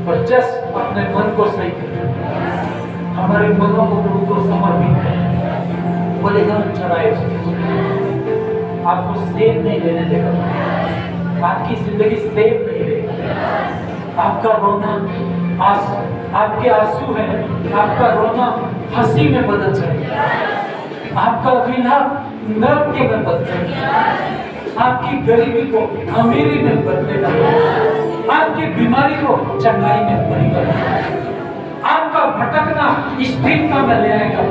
पर जस्ट अपने मन को सही करें, हमारे मनों को प्रभु को समर्पित करें, बलिदान चढ़ाए। आपको सेव नहीं लेने देगा, आपकी जिंदगी सेव नहीं लेगा। आपका रोना आपके आंसू है, आपका रोना हंसी में बदल जाएगा, आपका विलाप नृत्य में बदल जाएगा, आपकी गरीबी को अमीरी में बदलेगा, आपकी बीमारी को चंगाई में परिवर्तन, आपका भटकना स्थिरता में ले आएगा,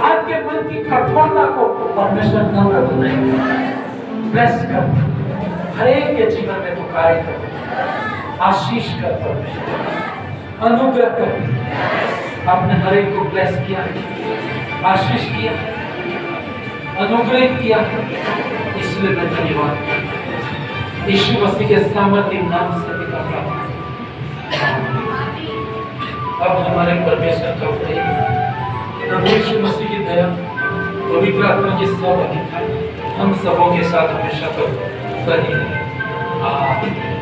आपके मन की कठोरता को परमेश्वर नम्र बनाएगा। ब्लेस कर, हर एक के जीवन में तो कार्य कर, आशीष कर, अनुग्रह कर। आपने हर एक को ब्लेस किया, आशीष किया, अनुग्रहित किया, इसलिए मैं धन्यवाद यीशु मसीह के सामर्थ्य नाम से पिता का। अब हमारे परमेश्वर का प्रेम, प्रभु यीशु मसीह की दया, पवित्र आत्मा की सहभागिता हम सबों के साथ हमेशा तो बनी रहे। आमीन।